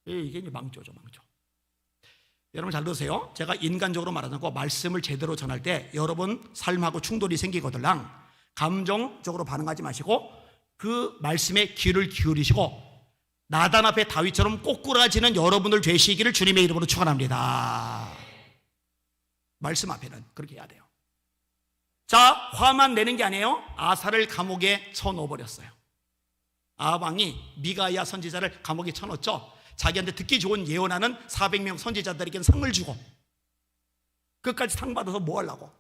A: 이게 이제 망조죠, 망조. 여러분 잘 들으세요. 제가 인간적으로 말하지 않고 말씀을 제대로 전할 때 여러분 삶하고 충돌이 생기거들랑 감정적으로 반응하지 마시고 그 말씀에 귀를 기울이시고 나단 앞에 다윗처럼 꼬꾸라지는 여러분들 되시기를 주님의 이름으로 축원합니다. 말씀 앞에는 그렇게 해야 돼요. 자, 화만 내는 게 아니에요. 아사를 감옥에 쳐넣어버렸어요. 아방이 미가야 선지자를 감옥에 쳐넣었죠. 자기한테 듣기 좋은 예언하는 400명 선지자들에게는 상을 주고, 끝까지 상 받아서 뭐 하려고?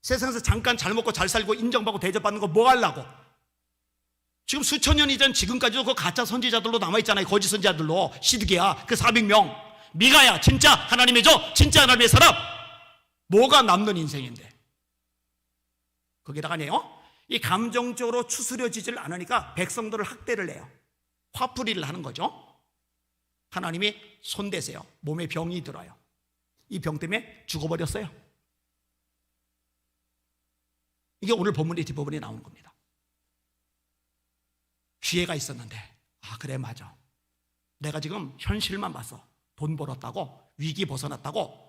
A: 세상에서 잠깐 잘 먹고 잘 살고 인정받고 대접받는 거 뭐 하려고? 지금 수천 년 이전 지금까지도 그 가짜 선지자들로 남아있잖아요. 거짓 선지자들로. 시드기야 그 400명, 미가야 진짜 하나님의 종, 진짜 하나님의 사람. 뭐가 남는 인생인데. 거기다가네요, 이 감정적으로 추스려지질 않으니까 백성들을 학대를 해요. 화풀이를 하는 거죠. 하나님이 손대세요. 몸에 병이 들어요. 이 병 때문에 죽어버렸어요. 이게 오늘 본문의 뒷부분에 나오는 겁니다. 기회가 있었는데, 아 그래 맞아, 내가 지금 현실만 봤어. 돈 벌었다고, 위기 벗어났다고,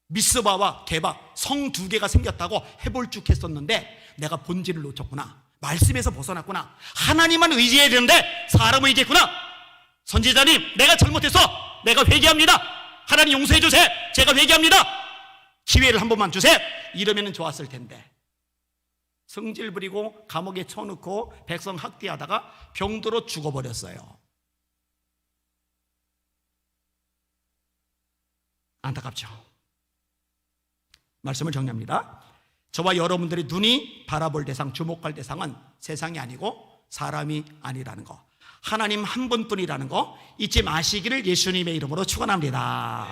A: 미스바와 게바 성 2개가 생겼다고 해볼 쭉 했었는데 내가 본질을 놓쳤구나. 말씀에서 벗어났구나. 하나님만 의지해야 되는데 사람을 의지했구나. 선지자님, 내가 잘못했어. 내가 회개합니다. 하나님 용서해 주세요. 제가 회개합니다. 기회를 한 번만 주세요. 이러면 좋았을 텐데 성질 부리고 감옥에 쳐넣고 백성 학대하다가 병들어 죽어버렸어요. 안타깝죠. 말씀을 정리합니다. 저와 여러분들의 눈이 바라볼 대상, 주목할 대상은 세상이 아니고 사람이 아니라는 거, 하나님 한 분뿐이라는 거 잊지 마시기를 예수님의 이름으로 축원합니다.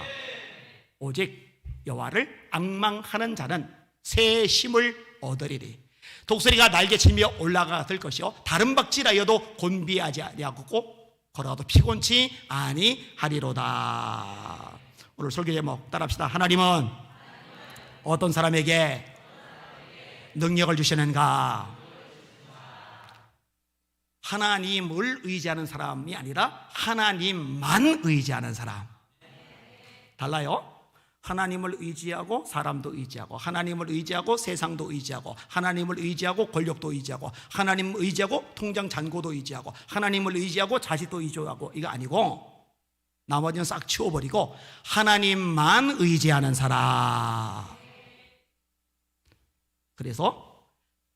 A: 오직 여호와를 앙망하는 자는 새 힘을 얻으리리. 독수리가 날개치며 올라가들 것이요 다른 박질하여도 곤비하지 아니하고 걸어가도 피곤치 아니하리로다. 오늘 설교 제목 따라합시다. 하나님은 어떤 사람에게 능력을 주시는가? 하나님을 의지하는 사람이 아니라 하나님만 의지하는 사람. 달라요. 하나님을 의지하고 사람도 의지하고, 하나님을 의지하고 세상도 의지하고, 하나님을 의지하고 권력도 의지하고, 하나님을 의지하고 통장 잔고도 의지하고, 하나님을 의지하고 자식도 의지하고, 이거 아니고 나머지는 싹 치워버리고 하나님만 의지하는 사람. 그래서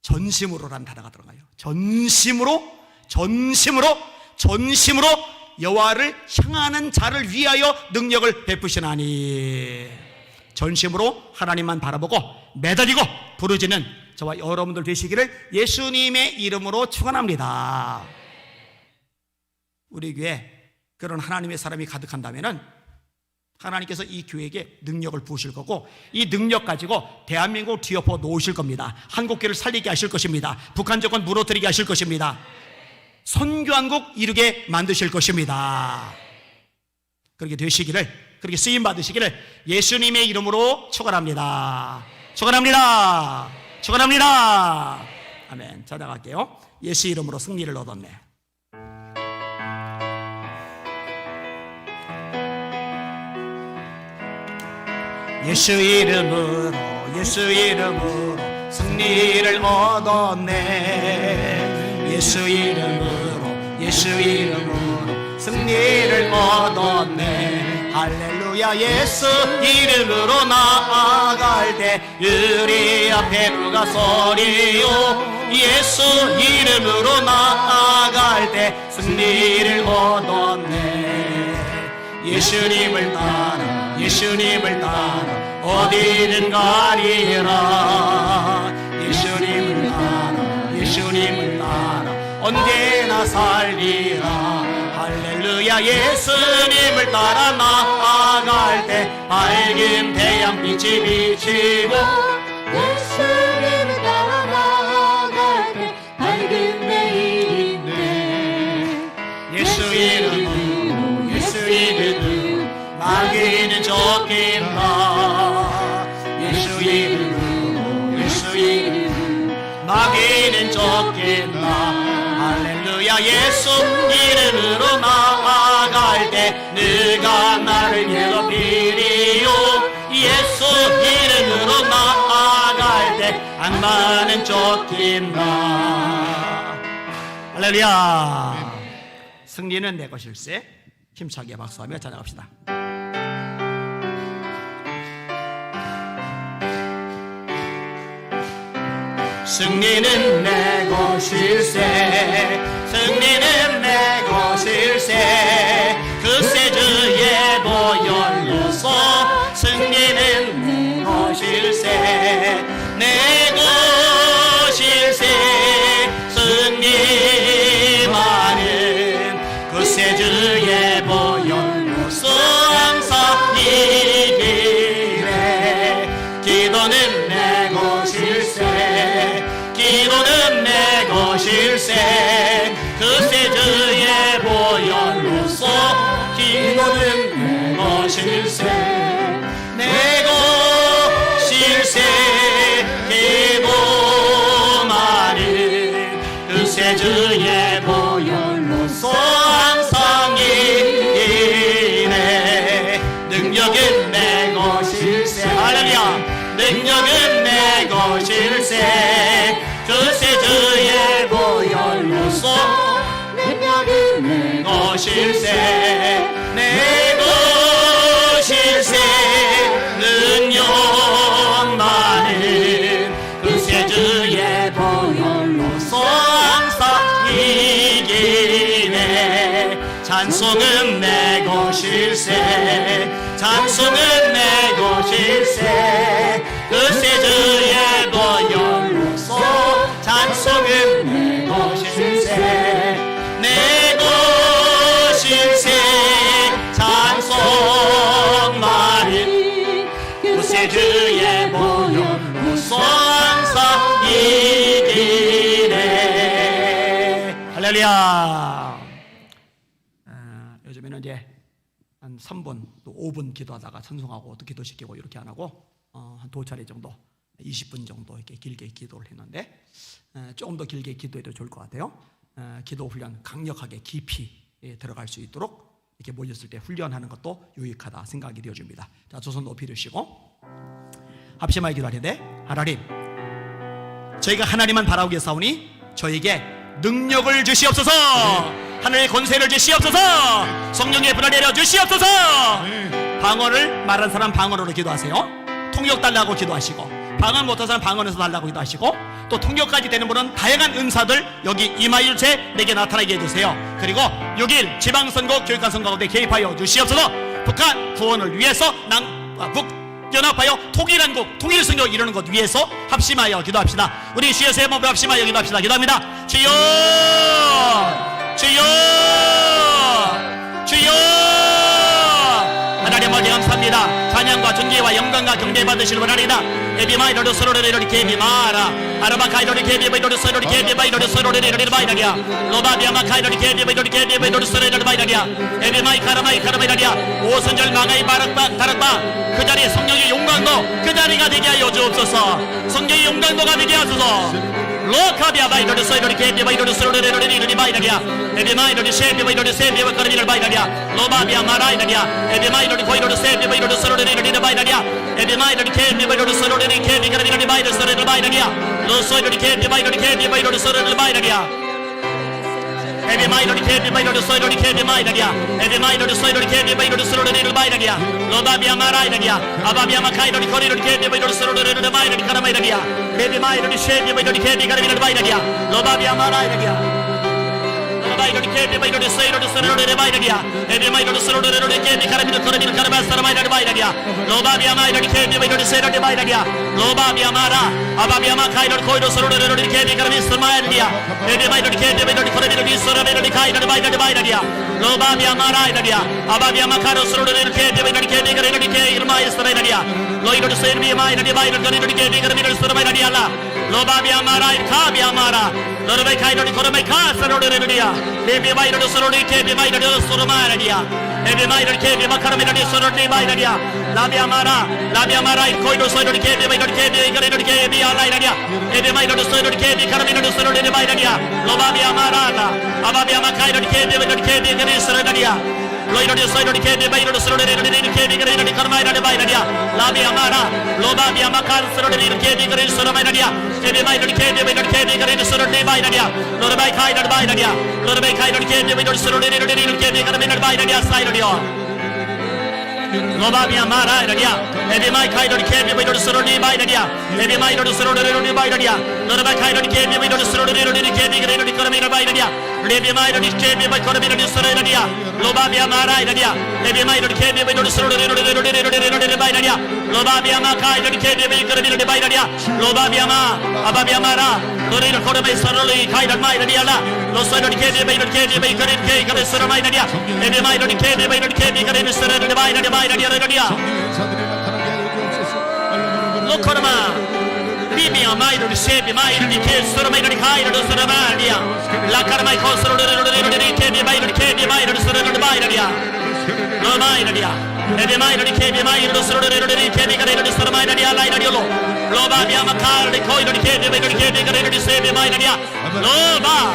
A: 전심으로라는 단어가 들어가요. 전심으로 여호와를 향하는 자를 위하여 능력을 베푸시나니. 전심으로 하나님만 바라보고 매달리고 부르짖는 저와 여러분들 되시기를 예수님의 이름으로 축원합니다. 우리 교회 그런 하나님의 사람이 가득한다면은 하나님께서 이 교회에게 능력을 부으실 거고, 이 능력 가지고 대한민국을 뒤엎어 놓으실 겁니다. 한국교회를 살리게 하실 것입니다. 북한 정권 무너뜨리게 하실 것입니다. 선교한국 이루게 만드실 것입니다. 그렇게 되시기를, 그렇게 쓰임 받으시기를 예수님의 이름으로 축원합니다. 축원합니다. 축원합니다. 아멘. 자, 나갈게요. 예수 이름으로 승리를 얻었네. 예수 이름으로 승리를 얻었네. 예수 이름으로 승리를 얻었네. 할렐루야. 예수 이름으로 나아갈 때 우리 앞에 누가 서리요. 예수 이름으로 나아갈 때 승리를 얻었네. 예수님을 따라 어디든 가리라. 예수님을 따라 언제나 살리라. 할렐루야. 예수님을 따라 나아갈 때 밝은 태양빛이 비치고,
B: 예수님을 따라 나아갈 때 밝은 내일인데, 예수 이름으로 마귀는 쫓긴다. 예수 이름으로 마귀는 쫓긴다. 할렐루야. 예수 이름으로 나아갈 때 네가 나를 괴롭히리요. 예수 이름으로 나아갈 때 악마는 쫓긴다. 할렐루야. 승리는 내 것일세. 힘차게 박수하며 찬양합시다. 승리는 내 것일세. 승리는 내 것일세. 그 세주의 보혈로서 승리는 내 것일세. 내 것일세. 승리만은 그 세주의 보혈로서 항상 이기네. 기도는 내 것일세. 기도는 내 것일세. 그 세주의 보혈로서 기도는 내 것일세. 내 것일세. 기도만은 그 세주의 보혈로서 항상 이기네. 능력은 내 것일세. 할렐루야. 능력은 내 것일세. 그 세주의 보혈로서 능력은 내 것일세. 내 것일세. 찬송은 내 것일세 찬송은 내 것일세 그새 주의 보혈로서 찬송은 내 것일세 내 것일세 찬송만이 그새 주의 보혈로서 항상 이기네 할렐루야.
A: 요즘에는 이제 한 3분 또 5분 기도하다가 찬송하고 또 기도시키고 이렇게 안 하고 한 2차례 정도 20분 정도 이렇게 길게 기도를 했는데 조금 더 길게 기도해도 좋을 것 같아요. 기도 훈련 강력하게 깊이 들어갈 수 있도록 이렇게 모였을 때 훈련하는 것도 유익하다 생각이 되어집니다. 자, 두 손 높이 드시고 합심하여 기도하는데 하나님, 저희가 하나님만 바라고 계사오니 저에게 능력을 주시옵소서. 하늘의 권세를 주시옵소서. 성령의 불을 내려 주시옵소서. 방언을 말한 사람 방언으로 기도하세요. 통역 달라고 기도하시고, 방언 못한 사람 방언에서 달라고 기도하시고, 또 통역까지 되는 분은 다양한 은사들 여기 임하일체 내게 나타나게 해주세요. 그리고 6일 지방선거 교육관선거 가운데 개입하여 주시옵소서. 북한 구원을 위해서 북연합하여 통일한국 통일선교 이루는 것 위해서 합심하여 기도합시다. 우리 주여 세 번으로 합심하여 기도합시다. 기도합니다. 주여 주여 주여. 하나님 아버지 감사합니다. 찬양과 존귀와 영광과 경배 받으실 원하리다. 에비마이로르 소로레르리 케비마라 아라바카이로리 케비바이로르 소로리 케비바이로르 소로레르리 바이라리아 로바비아마카이로리 케비바이로리 케비바이로르 소로레르리 바이라리아 에비마이 카라마이 카라마이라리아 오선절 마가이 바락바 다락바 그 자리에 성령의 영광도 그 자리가 되게 하여 주옵소서. 성령의 영광도가 되게 하소서. 로카비아 바이로르 소로리 케비바이로르 소로레르리 바이라리아 에비마이로리 셰비바이로르 세비바 카라미를 바이라리아 로바비아 마라이라리아 에비마이로리 코이로르 세비바이로르 소로레르리 바이라리아 에비마이로리 케비바이로르 소로레르리 케비 카라미를 바이로르 소로레르리 바이라리아 로소이로리 케비바이로리 케비바이로르 소로레르리 바이라리아 에비마이로리 케비바이로르 소이로리 케비마이라리아 에비마이로리 소이로리 케비바이로르 소로레르리 바이라리아 로바비아 마라이라리아 아바비아 마카이로리 코리로리 케비바이로르 소로레르리 바이라리 카라마이라리아 에비마이로리 셰비바이로리 케비 카라미를 바이라리아 로바비아 마라이라리아 바이로리 케비바이로리 소이로리 소로레르리 바이라리아 에비마이로리 소로레르리 케비 카라미를 코라미를 카라바사라마이라리 바이라리아 로바비아 마이로리 케비바이로리 소이로리 바이라리아 로바비아 마라 아바비아 마카이로리 코이로 소로레르리 케비 카라미 스마이라리아 에비마이로리 케비바이로리 코라미를 소라메르리 카이로리 바이라리 바이라리아 로바비아 마라이라리아 아바비아 마카로 소로레르리 케비바이로리 케비 카라미를 케이르마이 스마이라리아 로이로리 소이르비 마이라리 바이로리 카라미를 케비 카라미를 소라마이라리아 로바비아 마라이 카비아 마라 로르바이 카이로리 코라마이 카사로레르리아 에비마이로리 소로리 케비마이로리 소로마이라리아 에비마이로리 케비마카라미로리 소로리 바이라리아 라비아 마라 코이로 소이로리 케비마이로리 케비 카라미로리 케비 알라이라리아 에비마이로리 소이로리 케비 카라미로리 소로리 바이라리아 로바비아 마라라 아바비아 마카이로리 케비마이로리 케비 카라미로리 소로리아 로이로리 소이로리 케비마이로리 소로레르리 케비 카라미로리 카라마이라리 바이라리아 라비아 마라 로바비아 마카르 소로리 케비 카라미로리 소로마이라리아 에비마이로리 케비마이로리 케비 카라미로리 소로리 바이라리아 로르바이 카이로리 바이라리아 로르바이 카이로리 케비마이로리 소로레르리 케비 카라미로리 바이라리아 사이로리아 로바비아 마라이라리아 에비마이 카이로리 케비마이로리 소로리 바이라리아 에비마이로리 소로레르리 바이라리아 로르바이 카이로리 케비마이로리 소로레르리 케비 카라미로리 카라미로리 바이라리아 레비마이로리 케비마이 카라미로리 소로레르리아 로바비아 마라이라리아 에비마이로리 케비마이로리 소로레르리 바이라리아 로바비아 마카이로리 케비마이 카라미로리 바이라리아 로바비아 마 아바비아 마라 로레르 코르마이 소로리 카이로리 마이라리아라 로소이로리 케비마이로리 케비마이 카라미로리 카라미 소로마이라리아 에비마이로리 케비마이로리 케비 카라미로리 소로레르리 바이라리아 바이라리아 로코르마 비비아 마이로리 셰비 마이로리 케 소로마이로리 카이로리 소로마이라리아 라카르마이 코소로레르리 케비 마이로리 케비 마이로리 소로레르리 바이라리아 로마이라리아 에비마이로리 케비 마이로리 소로레르리 케비 카라미로리 소로마이라리아 라이라리올로 로바비아 마카르리 코이로리 케비 마이로리 케비 카라미로리 셰비 마이라리아 로바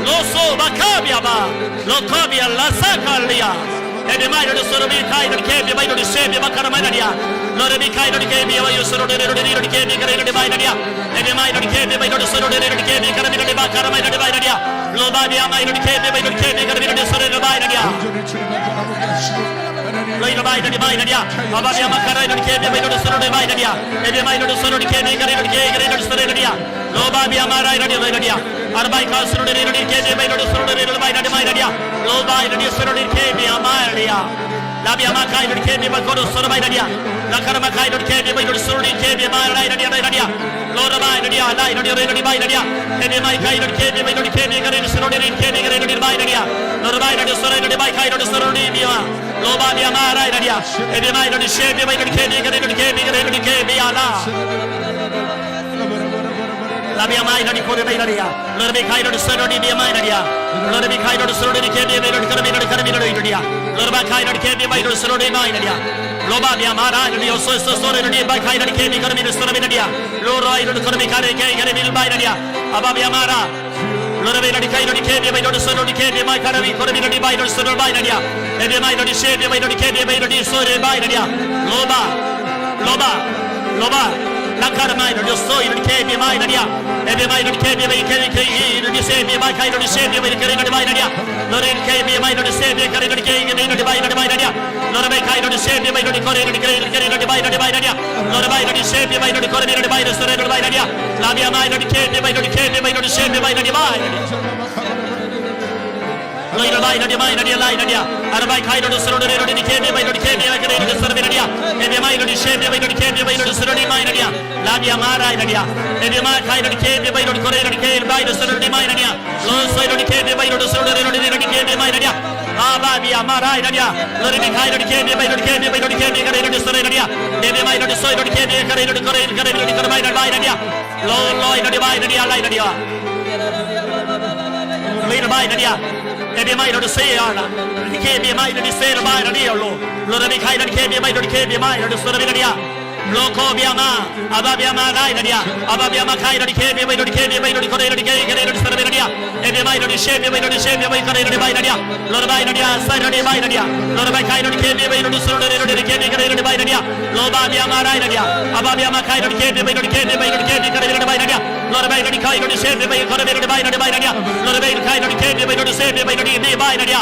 A: 로소바 카비아바 로카비아 라사칼리아 에비마이로리 소로비 카이로리 케비 마이로리 셰비 마카라마이라리아 로르비 카이로리 케비 와요 소로레르리 케비 카라미로리 바이라리아 에비마이로리 케비 마이로리 소로레르리 케비 카라미로리 마카라마이라리 바이라리아 로바비아 마이로리 케비 마이로리 케비 카라미로리 소로레르리 바이라리아
B: Loira vai da vai da Ababia makara ida ke be do soro de vai da Ebe mai do soro de ke be kare do ke soro de dia Loba bi amara ida loira dia Arbai ka soro de ke be do soro de vai da dia Loba ida soro de ke be amara dia Labia makai do ke be ko soro vai da dia La karma kai do ke be do soro de ke be amara ida dia Lora vai da dia la ida do vai da dia Ebe mai kai do ke be do ke be kare soro de ke be kare do vai da dia Lora vai da soro de vai kai do soro de dia Loba bi amara ida dia Ebe mai do she be do ke be kare do ke be ala La mia mai non corre mai dia. Loro mi kai do soro di mia mai dia. Loro mi kai do soro di ke be do kare dia. Loro ba kai do ke be mai do soro di mai dia. Loba mia mara di so soro di ba kai do ke be kare do soro dia. Loro ai do kare kare ke bil mai dia. Aba mia mara. Loro be do kai do ke be mai do soro di ke be mai kare di mai do soro mai dia. E be mai do di she be mai do ke be mai do di soro mai dia. Loba La karma ida so ida ke be mai dia Ebe mai do ke be ke ida di se be mai kai do se be kare do mai dia Lore ke be mai do se be kare do ke do mai dia Lore be kai do se be mai do kore do mai dia Lore mai do se be mai do kore do mai do sore do mai dia La mia mai do ke be mai do se be mai do mai Loira vai da dia lai da dia Arbai kai do soro de ke be mai do ke be kare do sore dia Ebe mai do se be mai do ke be mai do soro di mai dia La dia mara da dia Ebe mai kai do ke be mai do kore do ke mai do soro di mai dia Lo so do ke be mai do soro de ke be mai dia Aba dia mara da dia Lore mi kai do ke be mai do ke be kare do soro dia Ebe mai do so do ke be kare do mai da dia Lo do mai da dia lai da dia Loira vai da dia Ebe mai do se ala ke be mai do se mai da dia lo mi kai do ke be mai do ke be mai do soro da dia Loko biama ababiama dai dia ababiama kai do ke be mai do ke be mai do kore do ke do soro da dia Ebe mai do she be mai do she be mai kare do mai da dia lo mai da dia sai do mai da dia lo mai kai do ke be mai do soro do ke be kare do mai da dia lo ba biama dai dia ababiama kai do ke be mai do ke be mai do ke be kare do mai da dia lo mai do kai do she be mai kare do mai da dia lo mai kai do ke be mai do se be mai do be mai da dia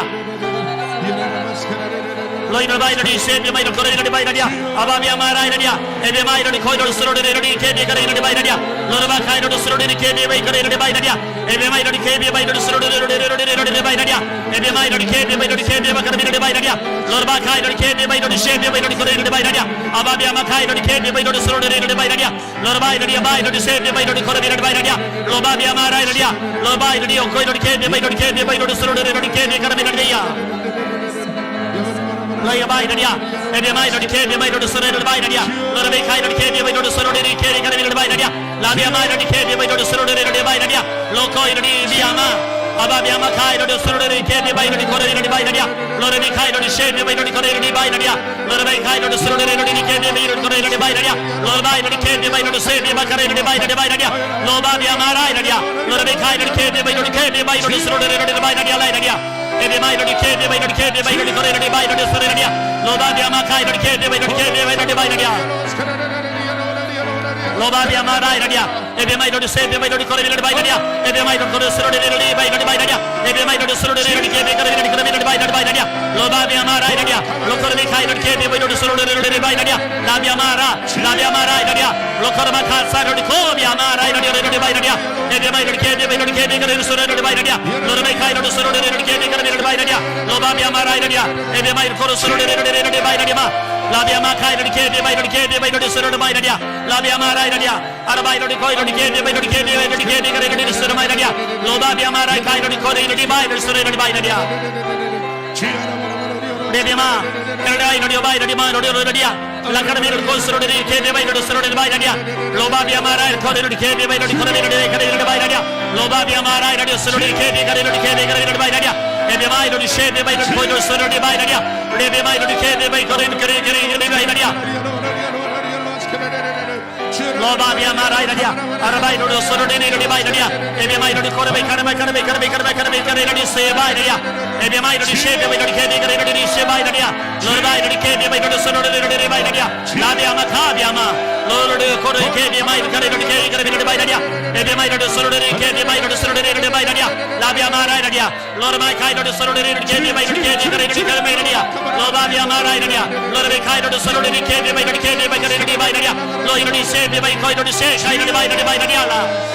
B: Loira vai da se be mai do kore do mai da dia ababiama dai dia Ebe mai do koi do soro de ke be kare do mai da dia lo ba kai do soro de ke be mai kare do mai da dia Ebe mai do ke be mai do soro de mai da dia Ebe mai do ke be mai do ke be kare do mai da dia lo ba kai do ke be mai do she be mai do kore do mai da dia ababiama kai do ke be mai do soro de mai da dia lo ba do mai do se be mai do kore do mai da dia lo ba biama dai dia lo ba do koi do ke be mai do soro de ke be kare do dia Loira vai da dia Ebe mai do ke be mai do soro de mai da dia lo be kai do ke be mai do soro de ke kare do mai da dia La bia mai do ke be mai do soro de mai da dia lo koi do biama ababiama kai do soro de ke be mai do kore do mai da dia lo be kai do she be mai do kore do mai da dia lo be kai do soro de ke be mai do kore do mai da dia lo bai do ke be mai do se be kare do mai da dia lo ba biama rai da dia lo be kai do ke be mai do soro de mai da dia lai da dia Ebe mai do ke be mai do ke be mai do kore do mai do soro da dia lo ba biama kai do ke be mai do ke be mai do mai da dia Lo ba biama rai da dia Ebe mai do se be mai do kore do mai da dia Ebe mai do kore soro de mai do mai da dia Ebe mai do soro de ke be kare do mai da dia lo ba biama rai da dia lo kore kai do ke be mai do soro de mai da dia la biama rai da dia lo kore ma ka sa do ko biama rai da dia mai da dia Ebe mai do ke be mai do ke be kare do soro de mai da dia lo mai kai do soro de ke be kare do mai da dia lo ba biama rai da dia Ebe mai do kore soro de mai da dia ma La biama kai do ke be mai do soro de mai da dia La biama rai da dia Arabai do koi do ke be mai do ke be kare do soro mai da dia lo ba biama rai kai do kore do mai do soro de mai da dia Bebema Erdai do bai do mai do dia La karmi do soro de ke be mai do soro de mai da dia lo ba biama rai kore do ke be mai do kore do mai da dia lo ba biama rai do soro de ke be kare do mai da dia Ebe mai do she be mai do koi do soro de mai da dia Ebe mai do ke be mai kore do mai da dia Lo ba biama rai da dia Arabai do soro de mai da dia Ebe mai do kore be kare do se mai da dia Ebe mai lo discende, vai lo richiede, che lo dice, vai da dia. Lord vai lo richiede, vai lo sono, vai da dia. L'abbiamo, cabiama. Lord corre richiede, mai lo richiede, che lo vai da dia. Ebe mai lo sono, richiede, vai lo sono, vai da dia. L'abbiamo rai da dia. Lord mai kai lo sono, richiede, vai lo richiede, che lo richiede, vai da dia. Lord abbiamo rai da dia. Lord vai kai lo sono, richiede, vai lo richiede, vai che lo vai da dia. Lord lo dice, vai coi lo dice, kai lo vai da dia.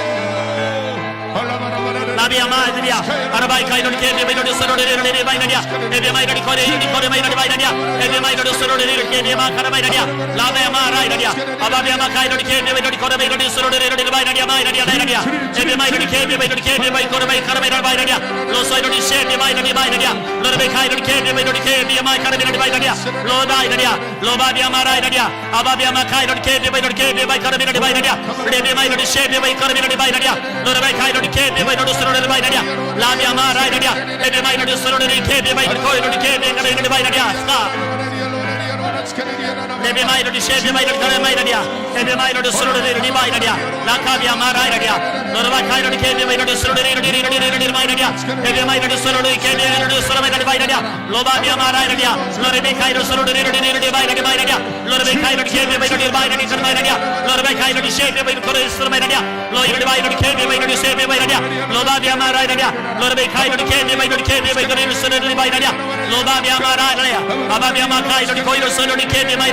B: Labia Madria, Arabai Kaino Kedi, Vino Solo de Vainadia, and the Maida Kore, Vainadia, and the Maida Solo de Kedi, Makaramadia, Labia Maradia, Ababia Makaino Kedi, Vino Kore, Vino Solo de Vainadia, Mainadia, and the Maida Kedi, Vino Kedi, by Kore, Karamada Vainadia, Los Ido Shed, Vainadia, Lord Kaino Kedi, Vino Kedi, Makaramadia Vainadia, Lord Vainadia, Lobabia Maradia, Ababia Makaino Kedi, Vino Kedi, by Karamada Vainadia, Lady Maida Shed, by Karamada Vainadia, Lord Kaino Kedi, Vino Solo de Vainadia, Labia Maradia, and the Maida Solo de Kedi, by Koi Kedi, and the Vainadia, stop. Ebe mai lo dice, ebe mai lo dice, mai dia. Ebe mai lo solo de mai dia. La cabia marai dia. Lo va kai lo dice, ebe mai lo solo de mai dia. Ebe mai lo solo de che lo solo mai dia. Lo va via marai dia. Lo rebe kai lo solo de mai dia. Lo rebe kai lo dice, ebe mai lo mai dia. Lo rebe kai lo dice, ebe mai lo solo mai dia. Lo io vai lo dice, ebe mai lo dice, ebe mai dia. Lo va via marai dia. Lo rebe kai lo dice, ebe mai lo dice, ebe mai lo solo de mai dia. Lo va via marai dia. Aba via makai lo dice, lo solo di che mai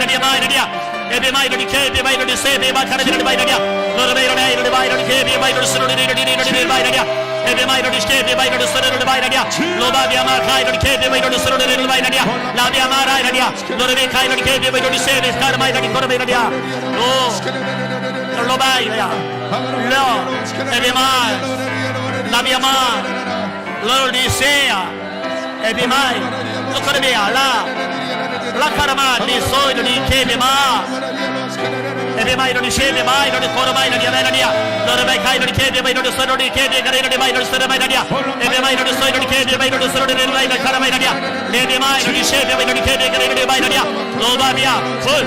B: dia. E be mai lo che mai lo se be mai di mai dia. Lo be mai lo che mai lo solo di mai dia. E be mai lo che mai lo solo di mai dia. Lo va via ma kai lo che mai lo solo di mai dia. La via ma rai dia. Lo be kai lo che mai lo se be star mai di corre mai dia. Lo vai dia. Lo e be mai la via ma lo di sea. E be mai lo corre via la la carama di soio di chiede ma e be mai non scende mai non corre mai la via dia non vai kai non chiede mai non sono di chiede che non mai non sono mai dia e be mai non sono di chiede mai non sono di mai la carama dia e be mai non scende mai non chiede che non mai dia lo va via full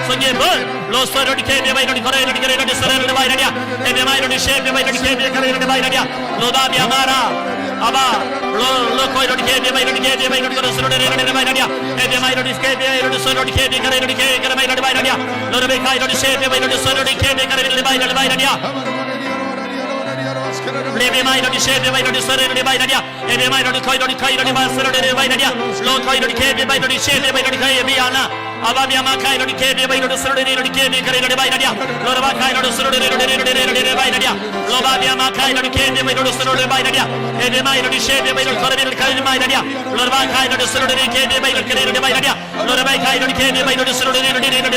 B: sogni full lo sono di chiede mai non corre che non sono di mai dia e be mai non scende mai non chiede che non mai dia lo va via mara Aba, lo coi lo chiede, mai lo chiede, mai lo sono di mai dia e be mai lo chiede, mai lo sono di chiede che mai lo dia lo be kai lo scende mai lo sono di chiede che mai dia Lebe mai lo scende mai lo sono di mai dia e be mai lo coi lo mai sono di mai dia lo coi lo chiede mai lo scende mai lo kai via na Ababia Makai lo chiede mai lo sono di chiede che mai dia lo va kai lo sono di mai dia lo va via Makai lo chiede mai lo sono di mai dia e be mai lo scende mai lo corre di mai dia lo va kai lo sono di chiede mai lo che mai dia lo vai kai lo chiede mai lo sono di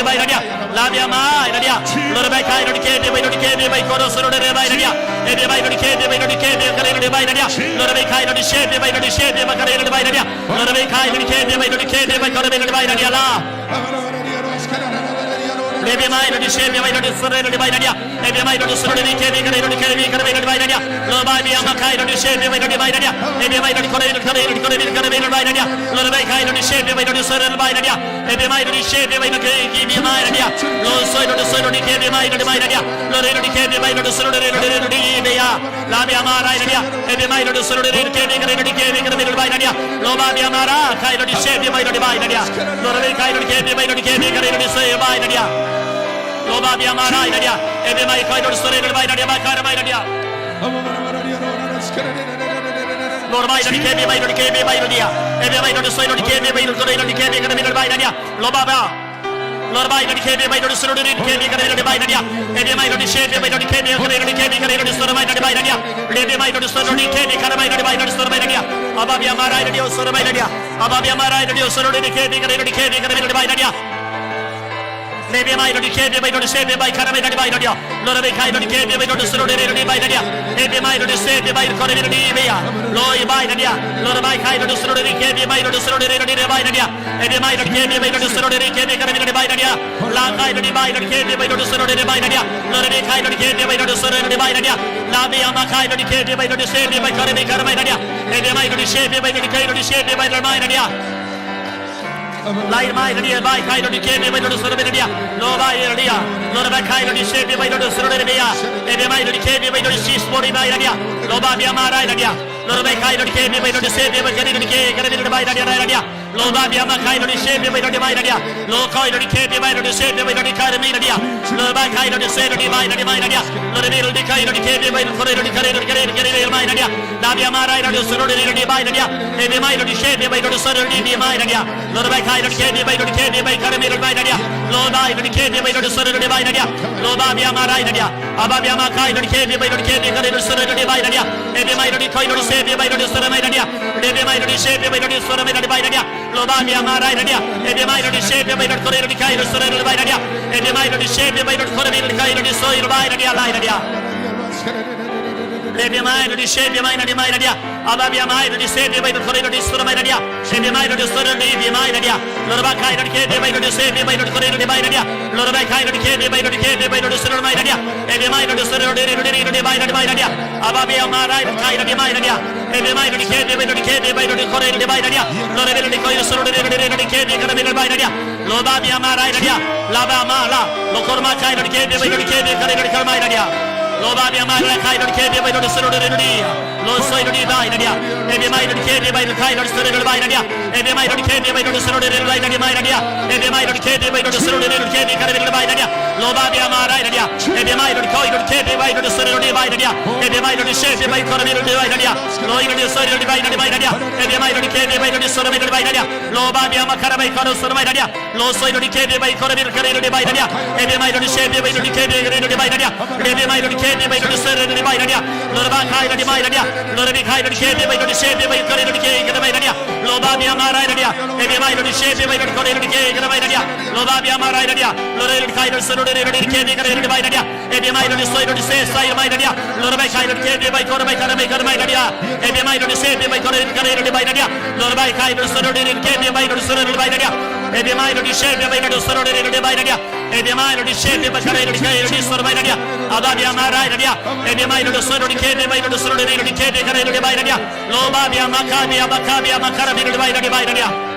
B: mai dia la via mai dia lo vai kai lo chiede mai corro sono di mai dia e be mai lo chiede che mai dia lo vai kai lo scende mai che mai dia lo vai kai lo chiede mai corre di mai dia la Lebe mai lo scende mai lo sono di mai dia e be mai lo sono di chiede che mai dia lo vai via ma kai lo scende mai di mai dia e be mai lo corre di mai dia lo vai kai lo scende mai lo sono di mai dia e be mai lo scende mai che di mai dia lo sono di chiede mai di mai dia lo re di chiede mai lo sono di dia la via mara dia e be mai lo sono di chiede che mai dia lo va via mara kai lo scende mai di mai dia lo re kai lo chiede mai che mai dia lo va via mara dia e be mai kai lo sono di mai dia ma cara mai dia Lord mai di chiede mai dia e be mai lo sono di chiede mai che mai dia lo va via Lord vai di chiede mai lo sono di chiede che mai dia e be mai lo scende mai di chiede che sono mai di mai dia le mai lo sono di chiede che mai lo sono mai dia ababia mara dia sono mai dia ababia mara dia sono di chiede che mai dia Lebe mai lo chiede mai lo scende mai cara mai dia lo vai kai lo chiede mai lo sono di mai dia e be mai lo scende mai corre di via lo vai dia lo vai kai lo sono di chiede mai lo sono di mai dia e be mai lo chiede mai lo sono di chiede che mai dia la kai lo di mai lo chiede mai lo sono di mai dia lo vai kai lo chiede mai lo sono di mai dia la via ma kai lo chiede mai lo scende mai corre di mai dia e be mai lo scende mai kai lo scende mai dia Lai mai dia vai kai lo chiede mai lo sono di dia lo vai dia lo vai kai lo scende mai lo sono di dia e be mai lo chiede mai lo si fuori mai dia lo va via mara dia Lord by Kai, Lord Kemi, by Lord Savior, by Kari, Kari, by Radia, Lord Babiama Kai, Lord Savior, by Lord Radia, Lord Kai, Lord Kemi, by Lord Savior, by Lord Kari, Lord by Kai, Lord Savior, by Radia, Lord Bill, the Kai, Lord Kemi, by Lord Kari, by Radia, Labiama, Lord Sorority, by Radia, Maybe my Lord Savior, by Lord Sorority, by Radia, Lord by Kai, Lord Kemi, by Lord Kemi, by Kari, by Radia, Lord by Lord Kemi, by Lord Sorority, by Radia, Lord Babiama, Radia, Ababiama Kai, Lord Kemi, by Lord Kemi, Kari, Sorority, by Radia, Maybe my Lord Kai, Lord Savior, by Lord Sorority, Maybe my Lord Savior, by Lord Sorority, by Radia, Lord Babiama, Radia, Maybe my Lord Savior, by Lord Sorority, Kai, Lord Sorority, by Radia, Maybe my Lord Savior, by Lord Sorority, Kai, Lord Sorority, by Radia, Maybe my Lord Savior, by Lord Radia, Ababia, my Lord Savior, by Lord Sorority, by Radia, Maybe my Lord Sorority, by Radia, Lord Bakai, Lord Kemi, by Lord Savior, by Lord Sorority, by Radia, Lord Bakai, Lord Kemi, by Lord Kemi, by Lord Sorority, by Radia, Maybe my Lord Sorority, by Radia, Ababia, my Lord Kai, Lord Radia, Maybe my Lord Kemi, by Lord Kemi, by Lord Sorority, by Radia, Lord Koi, Sorority, Kemi, by Radia, Lord Babia, my Radia, Laba Mala, Lokorma Kai, Lord Kemi, by Lord Kemi, by Radia, Lord Babia, my Kai, Lord Kemi, by Lord Sorority, Lord Sorority, by Radia, Maybe my Lord Kemi, by Lord Kai, Lord Sorority, by Radia, Maybe my Lord Kemi, by Lord Sorority, by Radia, Maybe my Lord Kemi, by Lord Sorority, by Radia, Lord Babia, my Radia, Maybe my Lord Koi, Lord Kemi, by Lord Sorority, by Radia, Maybe my Lord Savior, by Kori, by Radia, Lord Sorority, by Radia, Maybe my Lord Kemi, by Lord Sorority, by Radia, Lord Babia, my Kara, by Koro, by Radia, Lord Sorority, by Kori, by Radia, Maybe my Lord Savior, by Lord Kemi, by Radia, Maybe my Lord Kemi, by Lord Sorority, by Radia, Lord Bakai, by Radia, Lord Bakai, Lord Kemi, by Lord Savior, by Kori, by Radia, Lord Babia, my Radia, Maybe my Lord Savior, by Lord Kori, by Radia, Lord Babia, my Radia, Lord Kai, Lord Sorority, Kemi, by Radia, Maybe my Lord Sorority, by Radia, Lord Bakai, Lord Kemi, by Kori, by Radia, Maybe my Lord Savior, by Kori, by Radia, Lord Bakai, Lord Sorority, Kemi, by Lord Sorority, by Radia, Maybe my Lord Savior, by Lord Sorority, by Radia, Maybe my Lord Savior, by Kori, by Radia, Ababia, my Radia, Maybe my Lord Sorority, Kemi, by Lord Sorority, Kemi, by Radia, Lord Babia, Makabia, Makara, by Radia.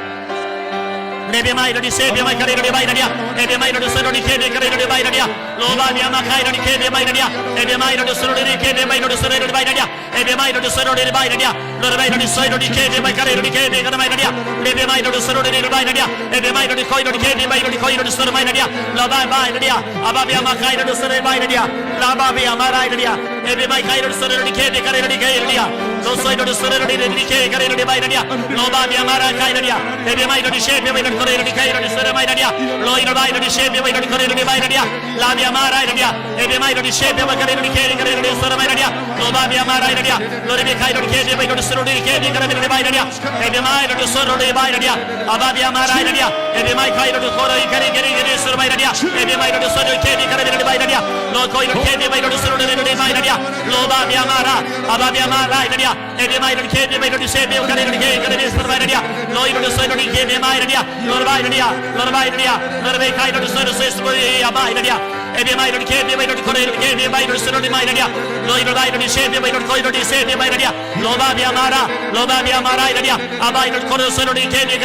B: Maybe my Lord Savior, my Kari, by Radia, maybe my Lord Sorority, Kemi, by Radia, Lord Babia, Makai, Kemi, by Radia, maybe my Lord Sorority, Kemi, by Lord Sorority, by Radia, maybe my Lord Sorority, by Radia, Lord by Lord Sorority, Kemi, by Kari, Kemi, by Radia, maybe my Lord Sorority, by Radia, maybe my Lord Koi, Kemi, by Lord Koi, Sorority, by Radia, Lord by Radia, Ababia, Makai, Lord Sorority, by Radia, Lord Babia, Marai Radia, maybe my Kai, Lord Sorority, Kemi, Kari, Radia, Lord Sorority, Sorority, Kemi, by Radia, Lord Babia, Marai Radia, maybe my Lord Savior, by Lord Kori, by Radia, Lord by Lord Savior, by Lord Kori, by Radia, Labia, Marai Radia, maybe my Lord Savior, by Kari, by Radia, Lord Babia, Marai Radia, Lord Kai, Lord Kemi, by Lord Sorority, Kemi, by Radia, maybe my Lord Sorority, by Radia, Ababia, Marai Radia, maybe my Kai, Lord Kori, Kari, by Radia, maybe my Lord Sorority, Kemi, by Radia, Lord Koi, Lord Kemi, by Lord Sorority, by Radia, Lord Babia, Mara, Ababia, Marai Radia, maybe my Lord Kemi, by Lord Savior, Kari, by Radia, Lord Sorority, Kemi, by Radia, Lord by Radia, Lord by Radia, Lord by Kai, Lord Sorority, by Radia, maybe my Lord Kemi, by Lord Kori, Kemi, by Lord Sorority, by Radia, Lord by Lord Savior, by Lord Koi, Lord Savior, by Radia, Lord Babia, Mara, Lord Babia, Marai Radia, Abai, Lord Kori, Sorority, Kemi,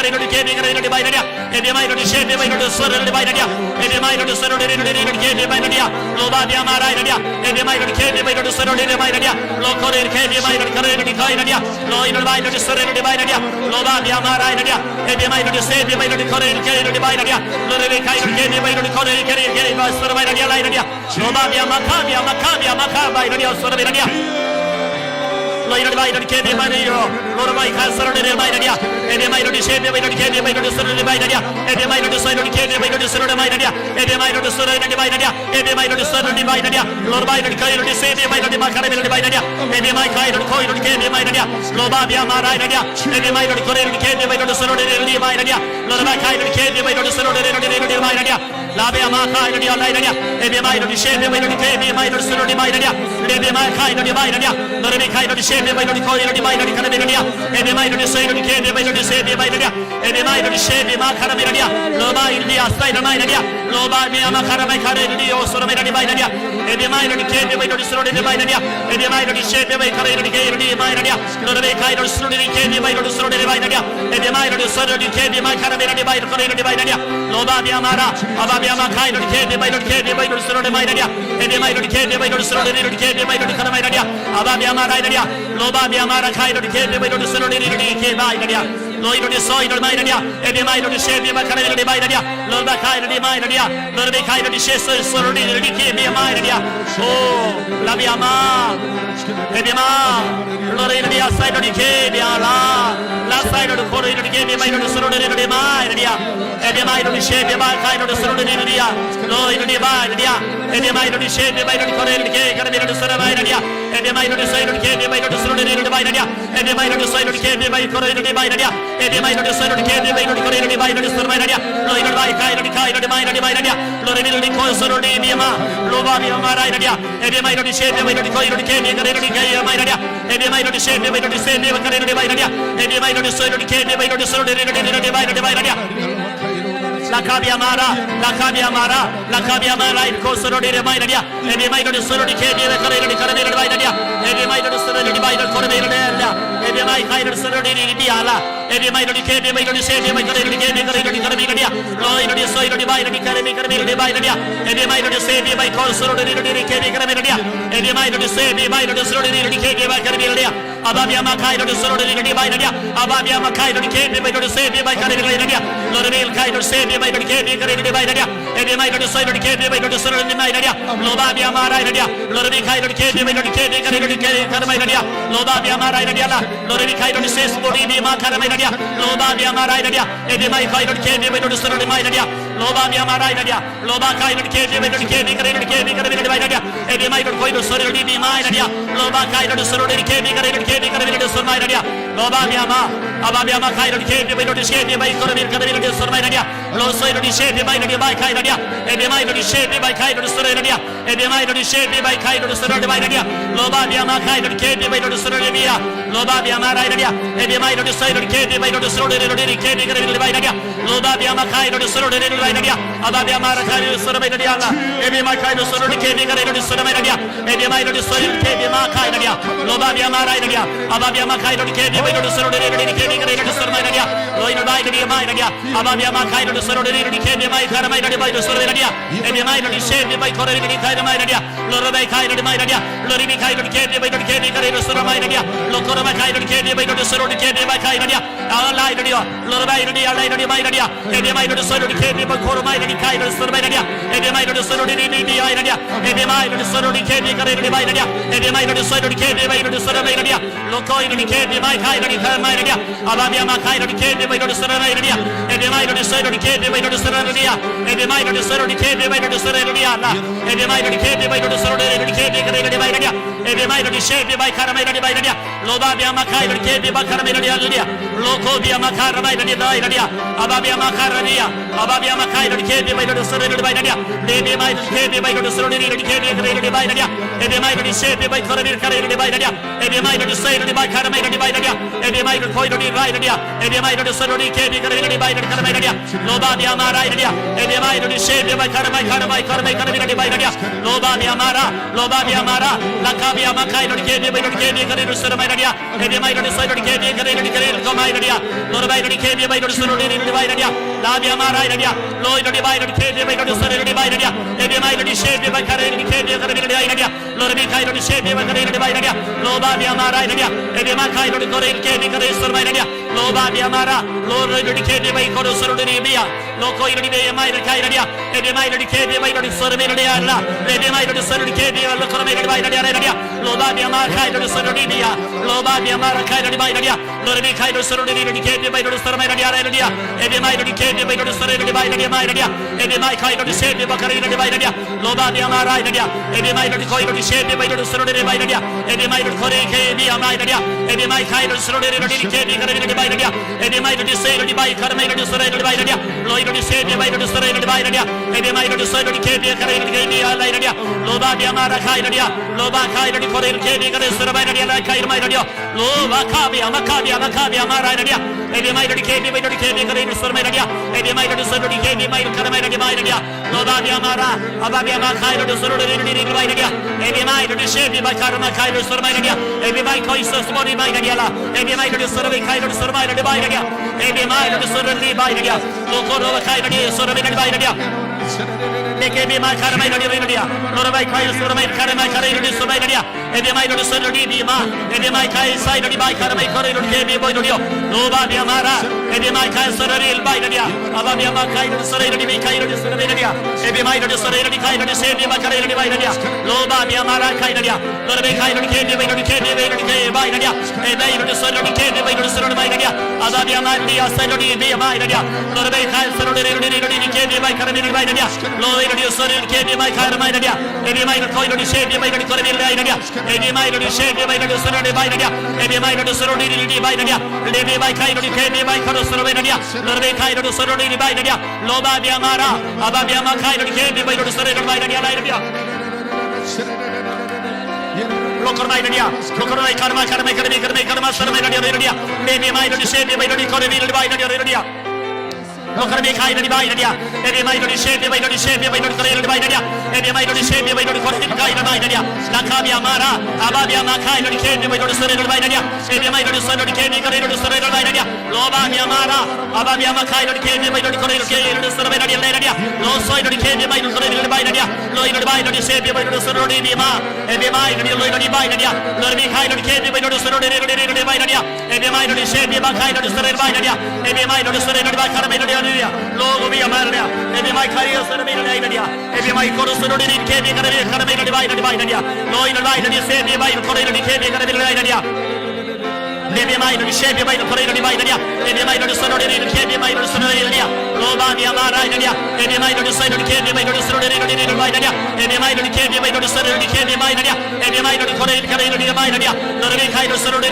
B: by Radia, maybe my Lord Savior, by Lord Sorority, by Radia, maybe my Lord Sorority, Kemi, by Radia, Lord Babia, Marai Radia, maybe my Lord Kemi, by Lord Sorority, by Radia, Lord Kori, Kemi, by Lord Kori, Radia, Lord by Lord Sorority, by Radia, Lord Babia, Marai Radia, maybe my Lord Savior, by Lord Kori, by Radia, Lord Kai, Kemi, by Lord Kori, by Radia, Lord Babia, Makabia, by Radia, Sorority, Radia. Lord by Lord Kemi, by Lord by Kai, Sorority, by Radia, maybe my Lord Savior, by Lord Kemi, by Lord Sorority, by Radia, maybe my Lord Sorority, Kemi, by Lord Sorority, by Radia, maybe my Lord Sorority, by Radia, maybe my Lord Sorority, by Radia, Lord by Lord Kai, Lord Savior, by Lord Makara, by Radia, maybe my Kai, Lord Koi, Lord Kemi, by Radia, Lord Babia, Marai Radia, maybe my Lord Kori, Lord Kemi, by Lord Sorority, by Radia, Lord by Kai, Lord Kemi, by Lord Sorority, by Radia, Labia, Makai, Lord Radia, maybe my Lord Savior, by Lord Kemi, by Lord Sorority, by Radia, maybe my Kai, Lord by Radia, Lord Kai, Lord Savior, by Lord Koi, by Lord Radia, maybe my Lord Savior, Kemi, by Lord Savior, by Radia, maybe my Lord Savior, Makara, Radia, Lord by India, Spider, by Radia, Lord by Makara, by Radia, Sorority, by Radia, maybe my Lord Kemi, by Lord Sorority, by Radia, maybe my Lord Savior, by Kari, by Radia, Lord by Kai, Lord Sorority, Kemi, by Lord Sorority, by Radia, maybe my Lord Sorority, Kemi, Makara, by Kari, by Radia, Lord by Amara, Ababia Makai, Kedi by Kedi by Suru Maida, Edimai Kedi by Suru Kedi by Kanamaida, Ababia Maraida, Lobabia Marakai, Kedi by Suru Kedi by Loido di Soido Maida, Edimai di Shebi Bakari di Maida, Lobakai di Maida, Lorbekai di Sheso, Suru di Kedi Maida, oh, la mia ma, Edima, Loridia side di Kedi, la side di Kori di Kedi by Suru di Maida, Edimai di Shebi Bakai di Suru di Ria, Loido di Maida, Edimai di Shebi by the Kori di Kedi di Suru Maida, Edimai di Soido di Kedi by the Suru di Maida, Edimai di Soido di Kedi by Kori di Maida, Edimai di Soido di Kedi by Kori di Maida di Suru Maida, Loido by Kai di Maida di Maida, Lorino di Kosoro di Mima, Lobabi Maraida, Edimai di Shebi by the Kori di Kedi di Maida, Edimai di Shebi by the Sebi Bakari di Maida, Edimai di Soido di Kedi by the Suru di Maida, La Cabia Mara, il Kosoro di Maida, Edimai di Suru di Kedi di Kori di Maida, Edimai di Suru di Maida di Kori di Maida, Edimai Kai di Suru di Biala, Edimai di Kedi by the Sebi Bakari di Kedi di Maida, Loido di Soido di Maida di Kari di Maida, Edimai di Sebi by Kosoro di Kedi di Maida, Edimai di Sebi by the Suru di Kedi by Kari di Maida, Ababia Makai di Suru di Maida, Ababia Makai di Kedi by the Sebi by Kari di Maida, Loril Kai di Sebi by the Kedi di Maida, Edimai di Soido di Kedi by the Suru di Maida, Lobabia Maraida, Loril Kai di Kedi by the Kedi di Maida, Lobabia Maraida, Loril Kai di Sebi di Maida, Lobabia Maraida, Edimai Kai di Kedi by the Suru di Maida, Lobabia Maraida, Lobakai di Kedi by the Kedi di Maida, Edimai di Koi di Suru di Maida, Lobakai di Suru di Kedi di Suru Maida, Lobabia Ma, Ababia Makai di Kedi by the Kedi by Kori di Suru Maida, Lo Soido di Shebi by the Kai di Edimai di Shebi by Kai di Suru di Edimai di Shebi by Kai di Suru di Maida, Lobabia Makai di Kedi by the Suru di Lobabia Maraida, Edimai di Soido di Kedi by the Suru di Kedi di Maida, Lobabia Makai di Suru di Maida, Ababia Marakai di Suru di Allah, Edimai Kai di Suru di Kedi di Suru Maida, Edimai di Soido di Kedi Makai di Lobabia Maraida, Ababia Makai di Kedi by the Suru di Kedi di Suru Maida, Loido by the Maida, Ababia Makai di Suru di Kedi by Karamaida by the Suru Maida, Edimai di Shebi by Kori di Maida, Lorobai Kai di Maida, Lorini Kai di Kedi by the Kedi di Suru Maida, Lokoroma Kai di Kedi by the Suru di Kedi by Kai di Allah di Lorobai di Allah di Maida, Edimai di Suru di Kedi by Koromai di Kai di Suru Maida, Edimai di Suru di Maida, Edimai di Suru di Kedi di Maida, Edimai di Suru di Kedi by the Suru Maida, Lokoi di Kedi by Kai di Maida, Ababia Makai di Kedi by the Suru Maida, Edimai di Suru di Kedi by the Suru Maida, Edimai di Suru di Kedi by the Suru Maida, Edimai di Kedi by the Suru di Kedi di Maida, Edimai di Shebi by Karamaida di Maida, Lobabia Makai di Kedi by Karamaida di Maida, Lokobia Makaramaida di Maida, Ababia Makarania, Ababia Makai di Kedi by the Suru di Maida, Edimai di Kedi by the Suru di Kedi di Maida, Edimai di Shebi by Karamaida di Maida, Edimai di Soido by Karamaida di Maida, Edimai di Koido di Maida, Edimai di Suru di Kedi di Maida, Lobabia Maraida, Edimai di Shebi by Karamaida di Maida, Lobabia Mara, La Cabia Makai di Kedi by the Kedi di Suru Maida, Edimai di Soido di Kedi di Maida, Lorbai di Kedi by the Suru di Maida, Labia Maraida, Loido di Maida di Kedi by the Suru di Maida, Edimai di Shebi by Kedi di Maida, Lorbi Kai di Shebi by Kedi di Maida, Lobabia Maraida, Edimai Kai di Kori di Kedi di Suru Maida, Lobabia Mara, Lorbi di Kedi by Kodi Suru di Bia, Lokoi di Maida Kai di Edimai di Kedi by the Suru di Allah, Edimai di Suru di Kedi di Lokoi di Maida, Lobabia Makai di Suru di Bia, Lobabia Mara Kai di Maida, Lorbi Kai di Suru di Kedi by the Suru Maida, Edimai di Kedi by the Suru di Maida, Edimai Kai di Shebi by Kari di Maida, Lobabia Maraida, Edimai di Koi di Shebi by the Suru di Maida, Edimai di Kori Kedi Maida, Edimai Kai di Suru di Kedi di Maida, Edimai di Sebi di Karamaida di Suru di Maida, Loido di Sebi by the Suru di Maida, Edimai di Suru di Kedi di Maida, Lobabia Mara Kai di Lobakai di Kori Kedi di Suru Maida, Kai Maida, Lobakabia Maraida, Edimai di Kedi by the Kedi di Suru Maida, Edimai di Suru di Kedi by Karamaida di Maida, Lobabia Mara, Ababia Makai di Suru di Maida, Edimai di Shebi by Karamakai di Suru Maida, Edimai Koi Suru di Maida, Edimai di Suru di Kai di Suru Maida, Edimai di Suru di Maida, Lokoro Kai di Suru di Maida, Leke bima karma iradia. Lord by Kai Surma karma kariri sumadia. Ebima iradia suradi bima. Ebima Kai side by karma kariri be boyo. Loba biamara. Ebima Kai surari bairadia. Ababia Kai suradi be Kai suradia. Ebima iradia suradi Kai se bima kariri bairadia. Loba biamara Kai iradia. Lord by Kai iradia be bairadia. Ebima iradia suradi be suradi bairadia. Ababia Maria suradi be bairadia. Lord by Kai suradi be by kariri bairadia. Lord iradia suradi be by karma iradia. Ebima iradia koirodi shedi by kariri bairadia. Ebima iradia shedi by suradi bairadia. Ebima iradia suradi bairadia. Lebi by Kai iradia by karosuru bairadia. Lord by Kai iradia suradi bairadia. Loba biamara. Ababia Kai iradia by suradi bairadia. Lokormai iradia. Lokormai karma sarma iradia. Lebi mai iradia shedi by kariri bairadia. Lokarmi Kai iradia. Ebi mai iradia shedi by kariri bairadia. Ebi mai iradia shedi by kariri bairadia. Nakabia mara. Ababia Kai iradia by suradi bairadia. Ebi mai iradia suradi kariri bairadia. Loba biamara. Ababia Kai iradia by kariri bairadia. Lo soi iradia by kariri bairadia. Lo iradia shedi by suradi bima. Ebi mai iradia lo iradia bairadia. Lormi Kai iradia by suradi bairadia. Ebi mai iradia shedi by Kai iradia suradi bairadia. Ebi mai iradia suradi by karma iradia. Logo via Maria, Ebi mai Kai suradi bairadia. Ebi mai korosuru iradia karma iradia bairadia. Lo iradia shedi by kariri bairadia. Lebi mai iradia shedi by kariri bairadia. Ebi mai iradia suradi by suradi bairadia. Loba via Maria, Ebi mai iradia suradi by suradi bairadia. Ebi mai iradia by suradi bairadia. Ebi mai iradia kariri bairadia. Lormi Kai suradi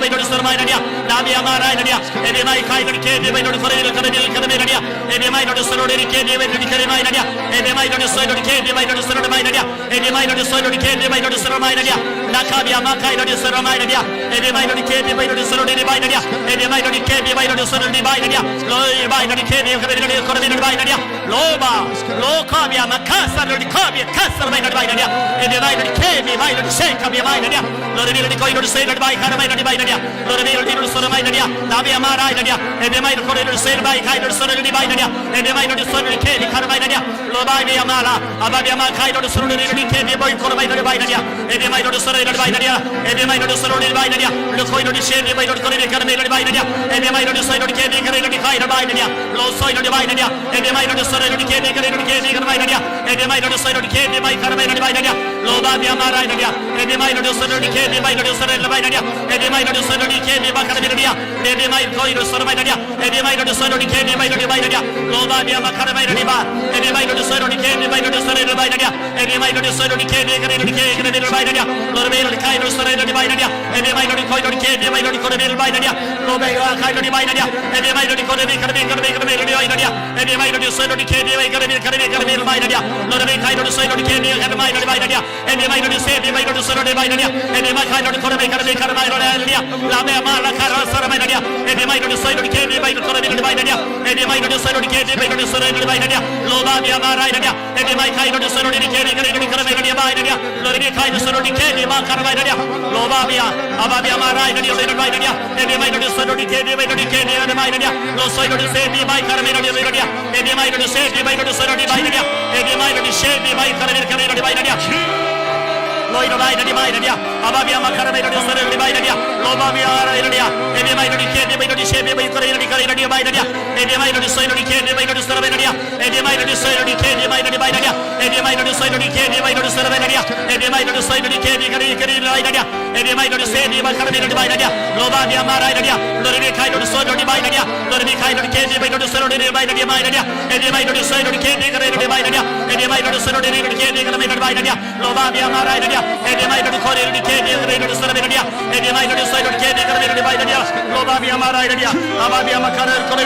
B: by suradi bairadia. Nabia Maria, Ebi mai Kai by kariri bairadia. Ebi mai iradia suradi by kariri bairadia. Ebi mai iradia suradi by suradi bairadia. Ebi mai iradia suradi by suradi bairadia. Nakabia Kai iradia suradi bairadia. Ebi mai iradia by suradi bairadia. Ebi mai iradia by suradi bairadia. Loi bairadia kariri bairadia. Loba Lokabia Makasar Kabia Kasar bairadia. Ebi mai iradia by shekabia bairadia. Lord iradia koiro suradi by karma bairadia. Lord iradia suradi bairadia. Nabia Maria, Ebi mai iradia suradi by Kai suradi bairadia. Ebi mai iradia suradi karma bairadia. Loba via Mara. Ababia Kai suradi by karma bairadia. Ebi mai iradia suradi bairadia. Ebi mai iradia suradi bairadia. Lokoiro shedi by karma bairadia. Ebi mai iradia suradi karma bairadia. Lo soi bairadia. Ebi mai iradia suradi karma bairadia. Ebi mai iradia suradi by karma bairadia. Loba via Mara iradia. Ebi mai iradia suradi by suradi bairadia. Ebi mai iradia suradi by karma bairadia. Ebi mai koiro suradi bairadia. Ebi mai iradia suradi by bairadia. Loba via karma bairadia. Ebi mai iradia suradi by suradi bairadia. Ebi mai iradia suradi karma bairadia. Lord mai iradia Kai suradi bairadia. Ebi mai iradia koiro by karma bairadia. Loba Kai bairadia. Ebi mai iradia karma bairadia. Ebi mai iradia suradi by karma bairadia. Lord mai Kai suradi karma bairadia. Ebi mai iradia shedi by suradi bairadia. Ebi mai Kai karma bairadia. La me mala kara suradi bairadia. Ebi mai iradia suradi by karma bairadia. Ebi mai iradia suradi by suradi bairadia. Loba via Mara iradia. Ebi mai Kai suradi karma bairadia. Lord mai Kai suradi by karma bairadia. Loba via Ababia Mara iradia bairadia. Ebi mai iradia suradi by bairadia. Lo soi iradia shedi by karma bairadia. Ebi mai iradia shedi by suradi bairadia. Ebi mai iradia shedi by karma bairadia. Loiro bairadia. Ababia Makara suradi bairadia. Loba via iradia. Ebi mai iradia shedi by karma bairadia. Ebi mai iradia suradi by suradi bairadia. Ebi mai iradia suradi by bairadia. Ebi mai iradia suradi by suradi bairadia. Ebi mai iradia suradi karma bairadia. Ebi mai iradia shedi by karma bairadia. Loba via Mara iradia. Lord mai Kai suradi bairadia. Lord mai Kai by suradi bairadia. Ebi mai iradia suradi karma bairadia. Ebi mai iradia suradi karma bairadia. Loba via Mara iradia. Ebi mai iradia koiro by suradi bairadia. Ebi mai iradia suradi karma bairadia. Loba via Mara iradia. Ababia Makara karma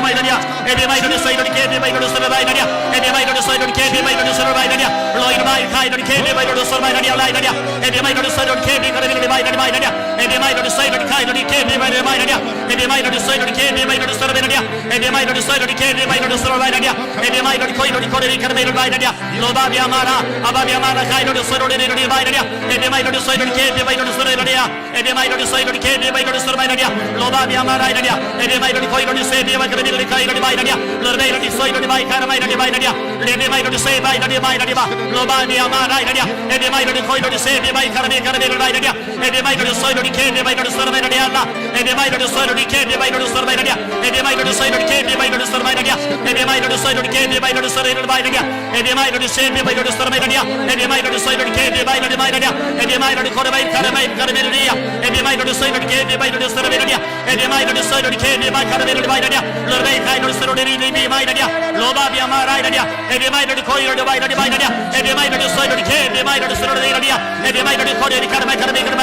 B: bairadia. Ebi mai iradia suradi by suradi bairadia. Ebi mai iradia suradi by suradi bairadia. Lord mai Kai by suradi bairadia. Ebi mai iradia suradi karma bairadia. Ebi mai iradia suradi Kai by bairadia. Ebi Ebi mai lodi soy lodi ke, ebi mai lodi soro benadia. Ebi mai lodi soy lodi ke, ebi mai lodi soro benadia. Ebi mai lodi koi lodi kore vi karme lodi benadia. Loba bi amara, aba bi amara kai lodi soro lodi benadia. Ebi mai lodi soy lodi ke, ebi mai lodi soro benadia. Ebi mai lodi soy lodi ke, ebi mai lodi soro benadia. Loba bi amara benadia. Ebi mai lodi koi lodi se, ebi mai karme lodi kai lodi benadia. Lodi lodi soy lodi bai karme lodi benadia. Ebi mai lodi se bai lodi benadia. Loba bi amara benadia. Ebi mai lodi koi lodi se, ebi mai karme lodi benadia. Ebi mai lodi soy lodi ke, ebi mai lodi soro benadia. Allah. Ebi mai lodi soy lodi ke, ebi mai lodi soro benadia. Ebi mai lodi soy lodi ke, ebi mai lodi soro benadia. Ebi mai lodi soy lodi ke, ebi mai lodi soro benadia. Ebi mai lodi se, ebi mai lodi soro benadia. Ebi mai lodi soy lodi ke, ebi mai lodi benadia. Ebi mai lodi kore bai karme benadia. Ebi mai lodi soy lodi ke, ebi mai lodi soro benadia. Ebi mai lodi soy lodi ke, ebi mai karme benadia. Lodi kai lodi soro benadia benadia. Loba bi amara benadia. Ebi mai lodi koi lodi benadia. Ebi mai lodi soy lodi ke, ebi mai lodi soro benadia. Ebi mai lodi kore karme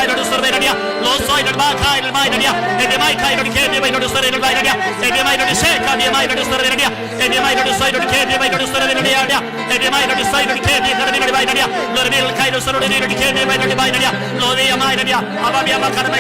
B: lodi soro benadia. Lo soy lodi ba kai lodi benadia. Ebi mai kai lodi ke, ebi mai lodi soro benadia. Ebi mai lodi se ka, ebi mai lodi soro benadia. Ebi mai lodi soy lodi ke, ebi mai lodi soro benadia. Ebi mai lodi soy lodi ke, ebi karme lodi benadia. Lodi bil kai lodi soro lodi ke, ebi mai lodi benadia. Lodi amai benadia. Aba bi amara karme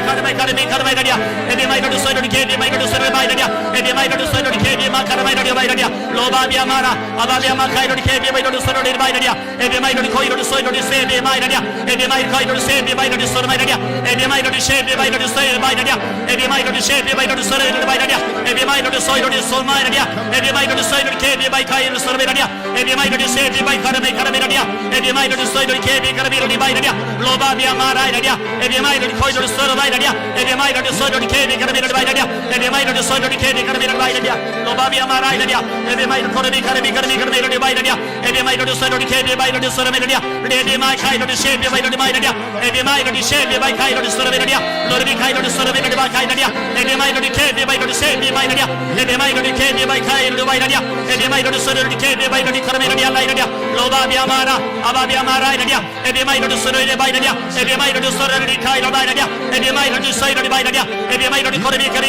B: benadia. Ebi mai lodi soy lodi ke, ebi mai lodi soro benadia. Ebi mai lodi soy lodi ke, ebi mai karme lodi benadia. Loba bi amara, aba bi amara kai lodi ke, ebi mai lodi soro benadia. Ebi mai lodi koi lodi soy lodi se, ebi mai benadia. Ebi mai kai lodi se, ebi mai lodi soro benadia. Ebi mai lodi se, ebi mai lodi soy benadia. Ebi mai lodi se, ebi mai lodi soro benadia. Ebi mai lodi soy lodi soro benadia. Ebi mai lodi soy lodi ke, ebi mai kai lodi soro benadia. Ebi mai lodi se, ebi mai karme benadia. Ebi mai lodi soy lodi ke, ebi karme lodi benadia. Loba bi amara benadia. Ebi mai lodi koi lodi soro benadia. Ebi mai lodi soy lodi ke, ebi karme lodi benadia. Ebi mai lodi soy lodi ke, ebi karme lodi benadia. Loba bi amara benadia. Ebi mai lodi kore karme lodi benadia. Ebi mai lodi soy lodi ke, ebi mai lodi soro benadia. Ebi mai kai lodi se, ebi mai lodi benadia. Ebi mai lodi se, ebi mai kai lodi soro benadia. Lodi kai lodi soro benadia ba kai benadia. Ebi mai lodi ke, ebi mai lodi se, ebi mai benadia. Ebi mai lodi ke, ebi mai kai lodi benadia. Ebi mai lodi soy lodi ke, ebi mai lodi karme lodi benadia. Loba bi amara, aba bi amara benadia. Ebi mai lodi soro lodi benadia. Ebi mai lodi soro lodi kai lodi benadia. Ebi mai lodi soy lodi benadia. Ebi mai lodi kore karme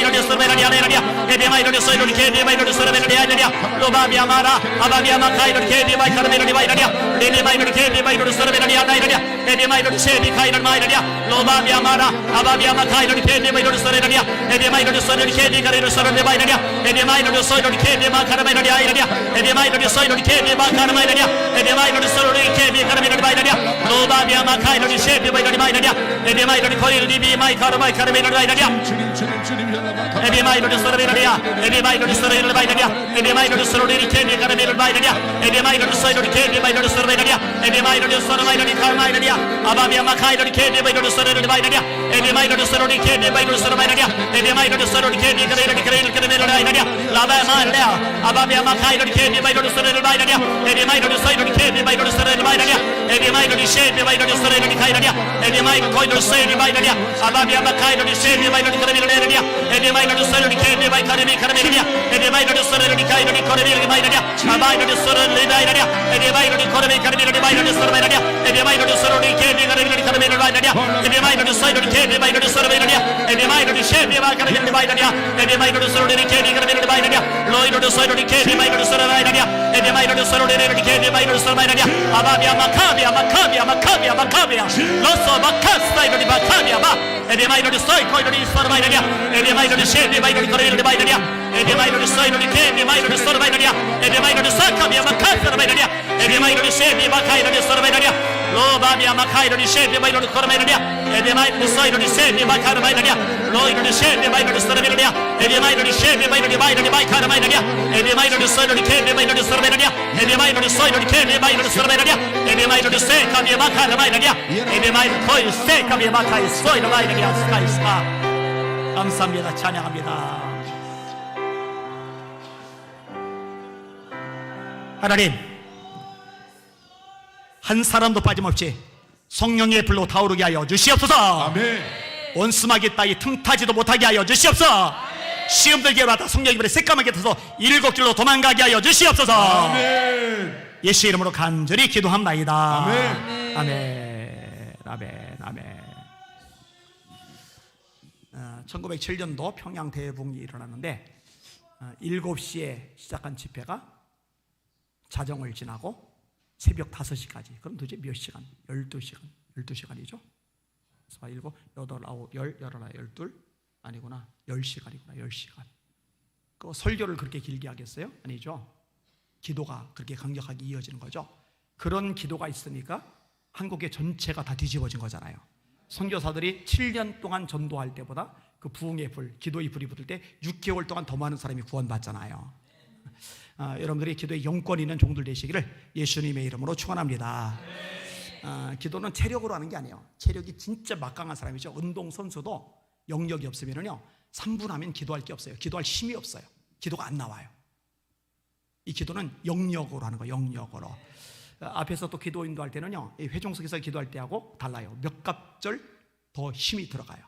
B: lodi soro benadia. Ebi mai lodi soy lodi ke, ebi mai lodi soro benadia. Loba bi amara, aba bi amara kai lodi ke, ebi mai karme lodi benadia. Ebi mai lodi ke, ebi mai lodi soro benadia. Ebi mai lodi se, ebi kai lodi benadia. Loba bi amara, aba bi amara kai lodi ke, ebi mai lodi soro benadia. Ebi mai lodi soy lodi ke, ebi kai lodi soro benadia. Ebi mai lodi soy lodi ke, ebi mai karme lodi benadia. Ebi mai lodi soy lodi ke, ebi mai karme benadia. Ebi mai lodi soy lodi ke, ebi karme lodi benadia. Loba bi amara kai lodi se, ebi mai lodi benadia. Ebi mai lodi koi lodi bi mai karme lodi benadia. Ebi mai lodi soro benadia. Ebi mai lodi soro lodi benadia. Ebi mai lodi soro lodi ke, ebi karme lodi benadia. Ebi mai lodi soy lodi ke, ebi mai lodi soro benadia. Ebi mai lodi soro lodi karme benadia. Aba bi amara kai lodi ke, ebi mai lodi soro lodi benadia. Ebi mai lodi soro lodi ke, ebi mai lodi soro benadia. Ebi mai lodi soro lodi ke, ebi karme lodi benadia. Laba amara, aba bi amara kai lodi ke, ebi mai lodi soro lodi benadia. Ebi mai lodi soy lodi ke, ebi mai lodi soro lodi benadia. Ebi mai lodi se, ebi mai lodi soro lodi kai benadia. Ebi mai lodi koi lodi se, ebi benadia. Aba bi amara kai lodi se, ebi mai lodi karme lodi benadia. Ebi mai lodi soy lodi ke, ebi mai karme benadia. Ebi mai lodi soro lodi kai lodi kore benadia. Aba lodi soro lodi benadia. Ebi mai lodi kore karme lodi soro benadia. Ebi mai lodi soro lodi ke, ebi karme lodi benadia. Ebi mai lodi soy lodi ke, ebi mai lodi soro benadia. Ebi mai lodi se, ebi mai karme lodi benadia. Ebi mai lodi soro lodi ke, ebi karme lodi benadia. Loi lodi soy lodi ke, ebi mai lodi soro benadia. Ebi mai lodi soro lodi ke, ebi mai lodi soro benadia. Aba bi makabia. Loso bakasta lodi bakabia ba. Ebi mai lodi soy koi lodi soro benadia. Ebi mai lodi se, ebi mai lodi kore lodi benadia. Ebi mai lodi soy lodi ke, ebi mai lodi soro benadia. Ebi mai lodi sakabia makabia benadia. Ebi mai lodi se, ebi makai lodi soro benadia. Loba bi amakai lodi se, ebi mai lodi kore benadia. Ebi mai lodi soy lodi se, ebi makai benadia. Loi lodi se, ebi mai lodi soro benadia. Ebi mai lodi se, ebi mai lodi makai benadia. Ebi mai lodi soy lodi ke, ebi mai lodi soro benadia. Ebi mai lodi soy lodi ke, ebi mai lodi soro benadia. Ebi mai lodi se, ebi makai benadia. Ebi mai koi se, ebi makai soy lodi benadia. 스카이스카 감사합니다. 찬양합니다. 하나님, 한 사람도 빠짐없이 성령의 불로 타오르게 하여 주시옵소서.
C: 아멘.
B: 원수마귀 따위 틈타지도 못하게 하여 주시옵소서. 시험 들게 받아 성령의 불에 새까맣게 타서 일곱 길로 도망가게 하여 주시옵소서.
C: 아멘.
B: 예수 이름으로 간절히 기도합나이다.
C: 아멘.
B: 아멘. 아멘. 아멘. 1907년도 평양 대붕이 일어났는데 7시에 시작한 집회가 자정을 지나고 새벽 5시까지. 그럼 도대체 몇 시간? 12시간. 12시간이죠. 4, 7, 8, 9, 10, 11, 12,
A: 아니구나. 10시간이구나. 10시간. 그 설교를 그렇게 길게 하겠어요? 아니죠. 기도가 그렇게 강력하게 이어지는 거죠. 그런 기도가 있으니까 한국의 전체가 다 뒤집어진 거잖아요. 선교사들이 7년 동안 전도할 때보다 그 부흥의 불, 기도의 불이 붙을 때 6개월 동안 더 많은 사람이 구원받잖아요. 여러분들이 기도에 영권 있는 종들 되시기를 예수님의 이름으로 축원합니다. 기도는 체력으로 하는 게 아니에요. 체력이 진짜 막강한 사람이죠. 운동선수도 영역이 없으면요 3분 하면 기도할 게 없어요. 기도할 힘이 없어요. 기도가 안 나와요. 이 기도는 영역으로 하는 거예요. 영역으로. 앞에서 또 기도 인도할 때는요 이 회중석에서 기도할 때하고 달라요. 몇 갑절 더 힘이 들어가요.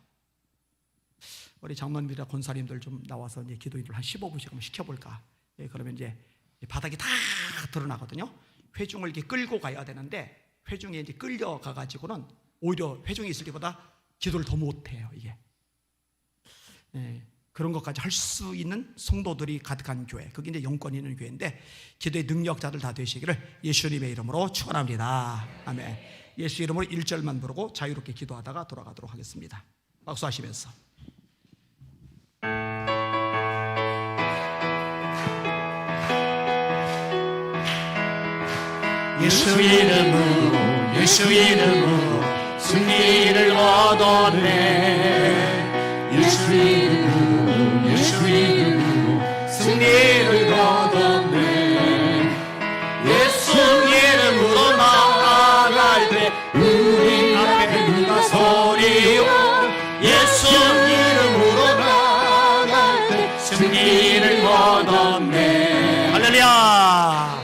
A: 우리 장로님들이나 권사님들 좀 나와서 이제 기도 인도를 한 15분씩 한번 시켜볼까. 그러면 이제 바닥이 다 드러나거든요. 회중을 이렇게 끌고 가야 되는데 회중에 이제 끌려가 가지고는 오히려 회중이 있을 때보다 기도를 더 못해요. 이게 그런 것까지 할 수 있는 성도들이 가득한 교회, 그게 이제 영권 있는 교회인데 기도의 능력자들 다 되시기를 예수님의 이름으로 축원합니다. 아멘. 예수 이름으로 1절만 부르고 자유롭게 기도하다가 돌아가도록 하겠습니다. 박수하시면서.
B: 예수 이름으로 예수 이름으로 승리를 얻었네. 예수 이름으로 예수 이름으로 승리를 얻었네. 예수 이름으로 나아갈 때 우리 앞에 누가 서리요. 예수 이름으로 나아갈 때 승리를 얻었네. 할렐루야.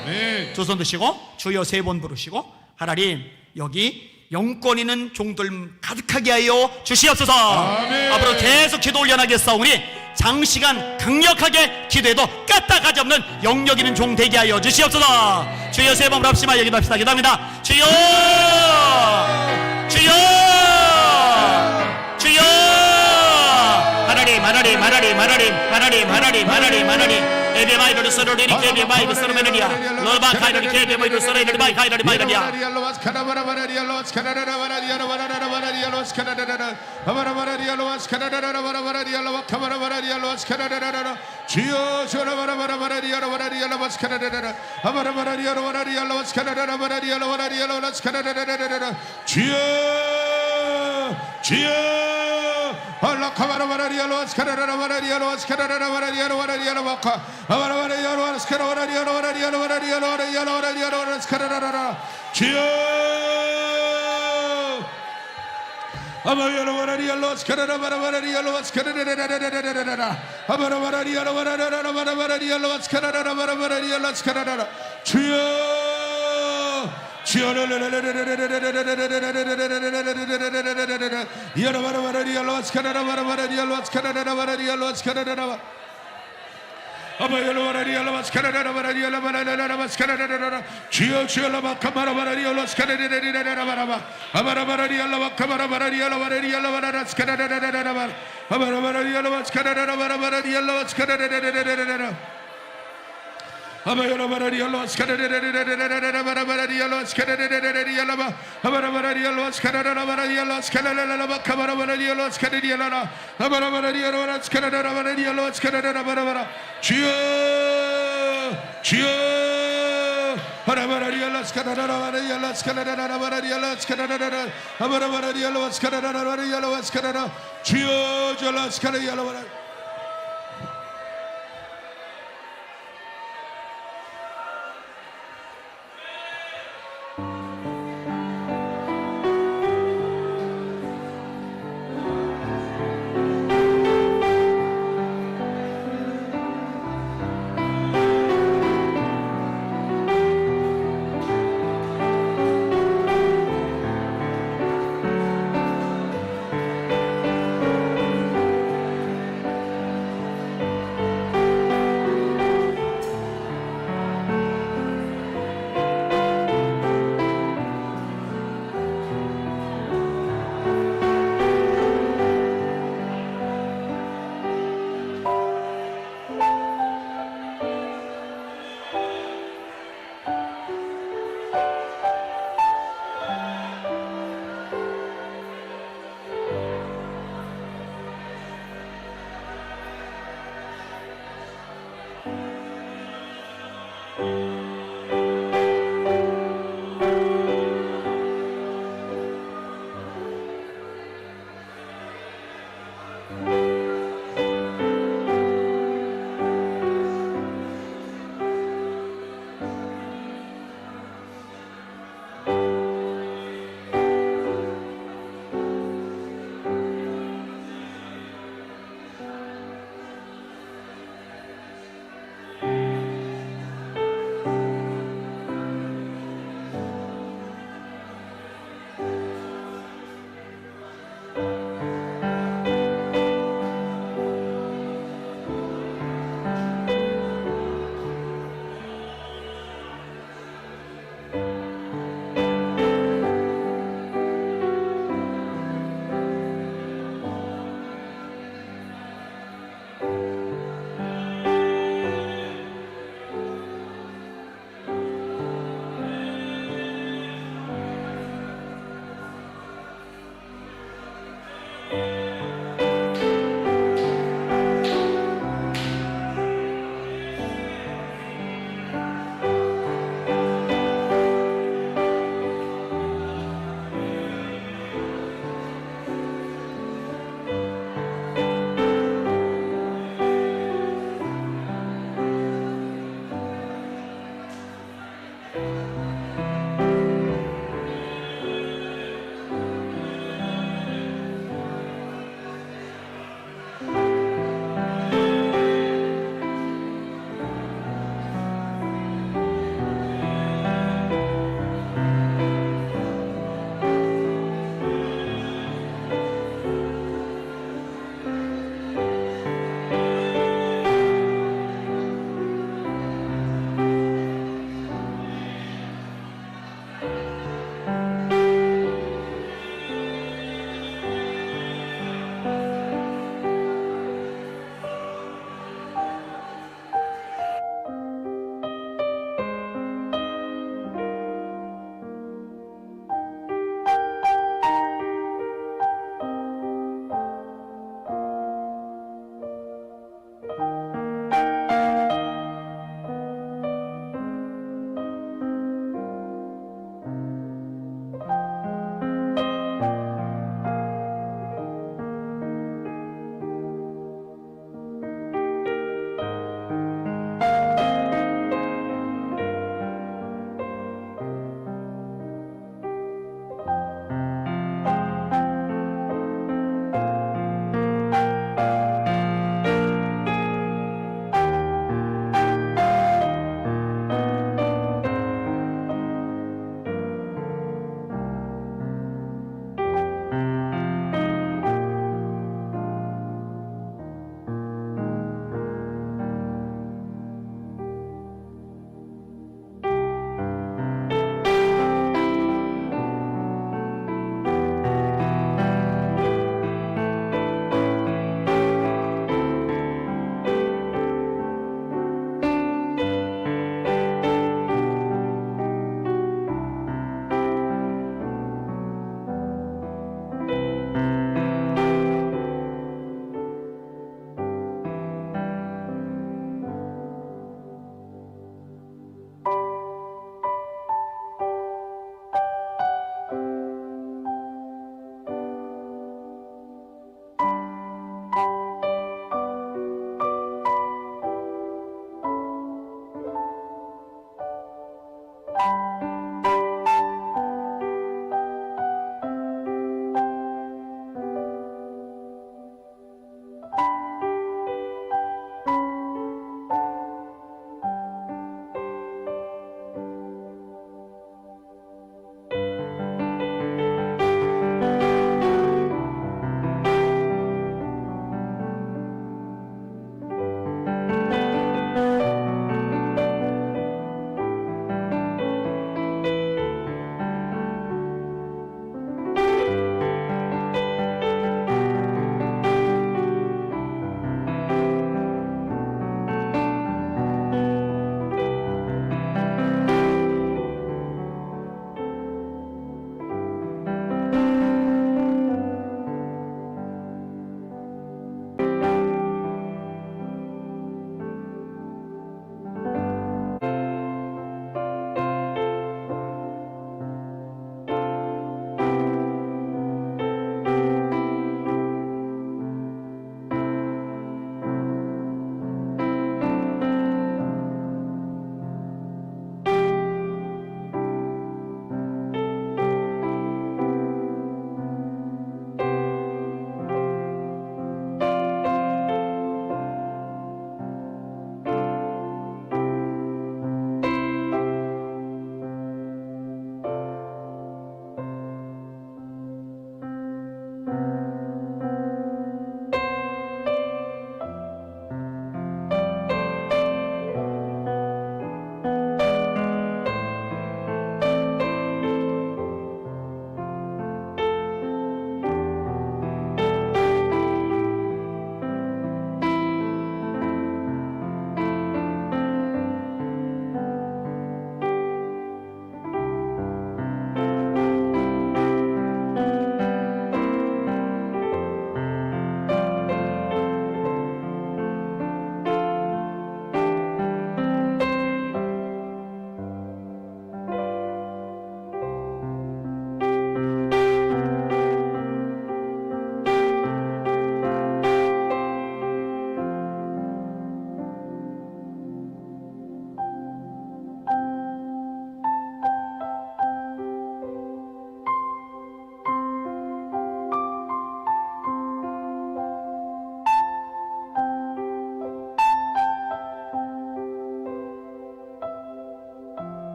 B: 두 손 드시고 주여 3번 부르시고 하나님 여기 영권 있는 종들 가득하게 하여 주시옵소서.
C: 아멘.
B: 앞으로 계속 기도 올려나겠사오니 장시간 강력하게 기도해도 까딱하지 없는 영력 있는 종 되게 하여 주시옵소서. 주여 3번 부릅시다. 여기도 합시다. 기도합니다. 주여 주여 주여 하나님 하나님 하나님 하나님 하나님 하나님 하나님 하나님 에베 마이를 서로리 케베 마이를 서로메리야 로바 카이를 케베 마이를 서로리 마이 카이를 마이리야
C: 주여 주여 Allah kamara vararialo askarara vararialo askarara vararialo vararialo vaka amara vararialo askarara vararialo vararialo vararialo vararialo vararialo askarara 주여 아마야로 vararialo askarara vararialo askarara amara vararialo vararialo vararialo askarara vararialo askarara 주여 Abayala vararialo askarara vararialo askarara abara vararialo askarara vararialo askarara kamara vararialo askarara abara vararialo askarara vararialo askarara bara 주여 주여 abara vararialo askarara vararialo askarara vararialo askarara abara vararialo askarara vararialo askarara 주여 절 askarara vararialo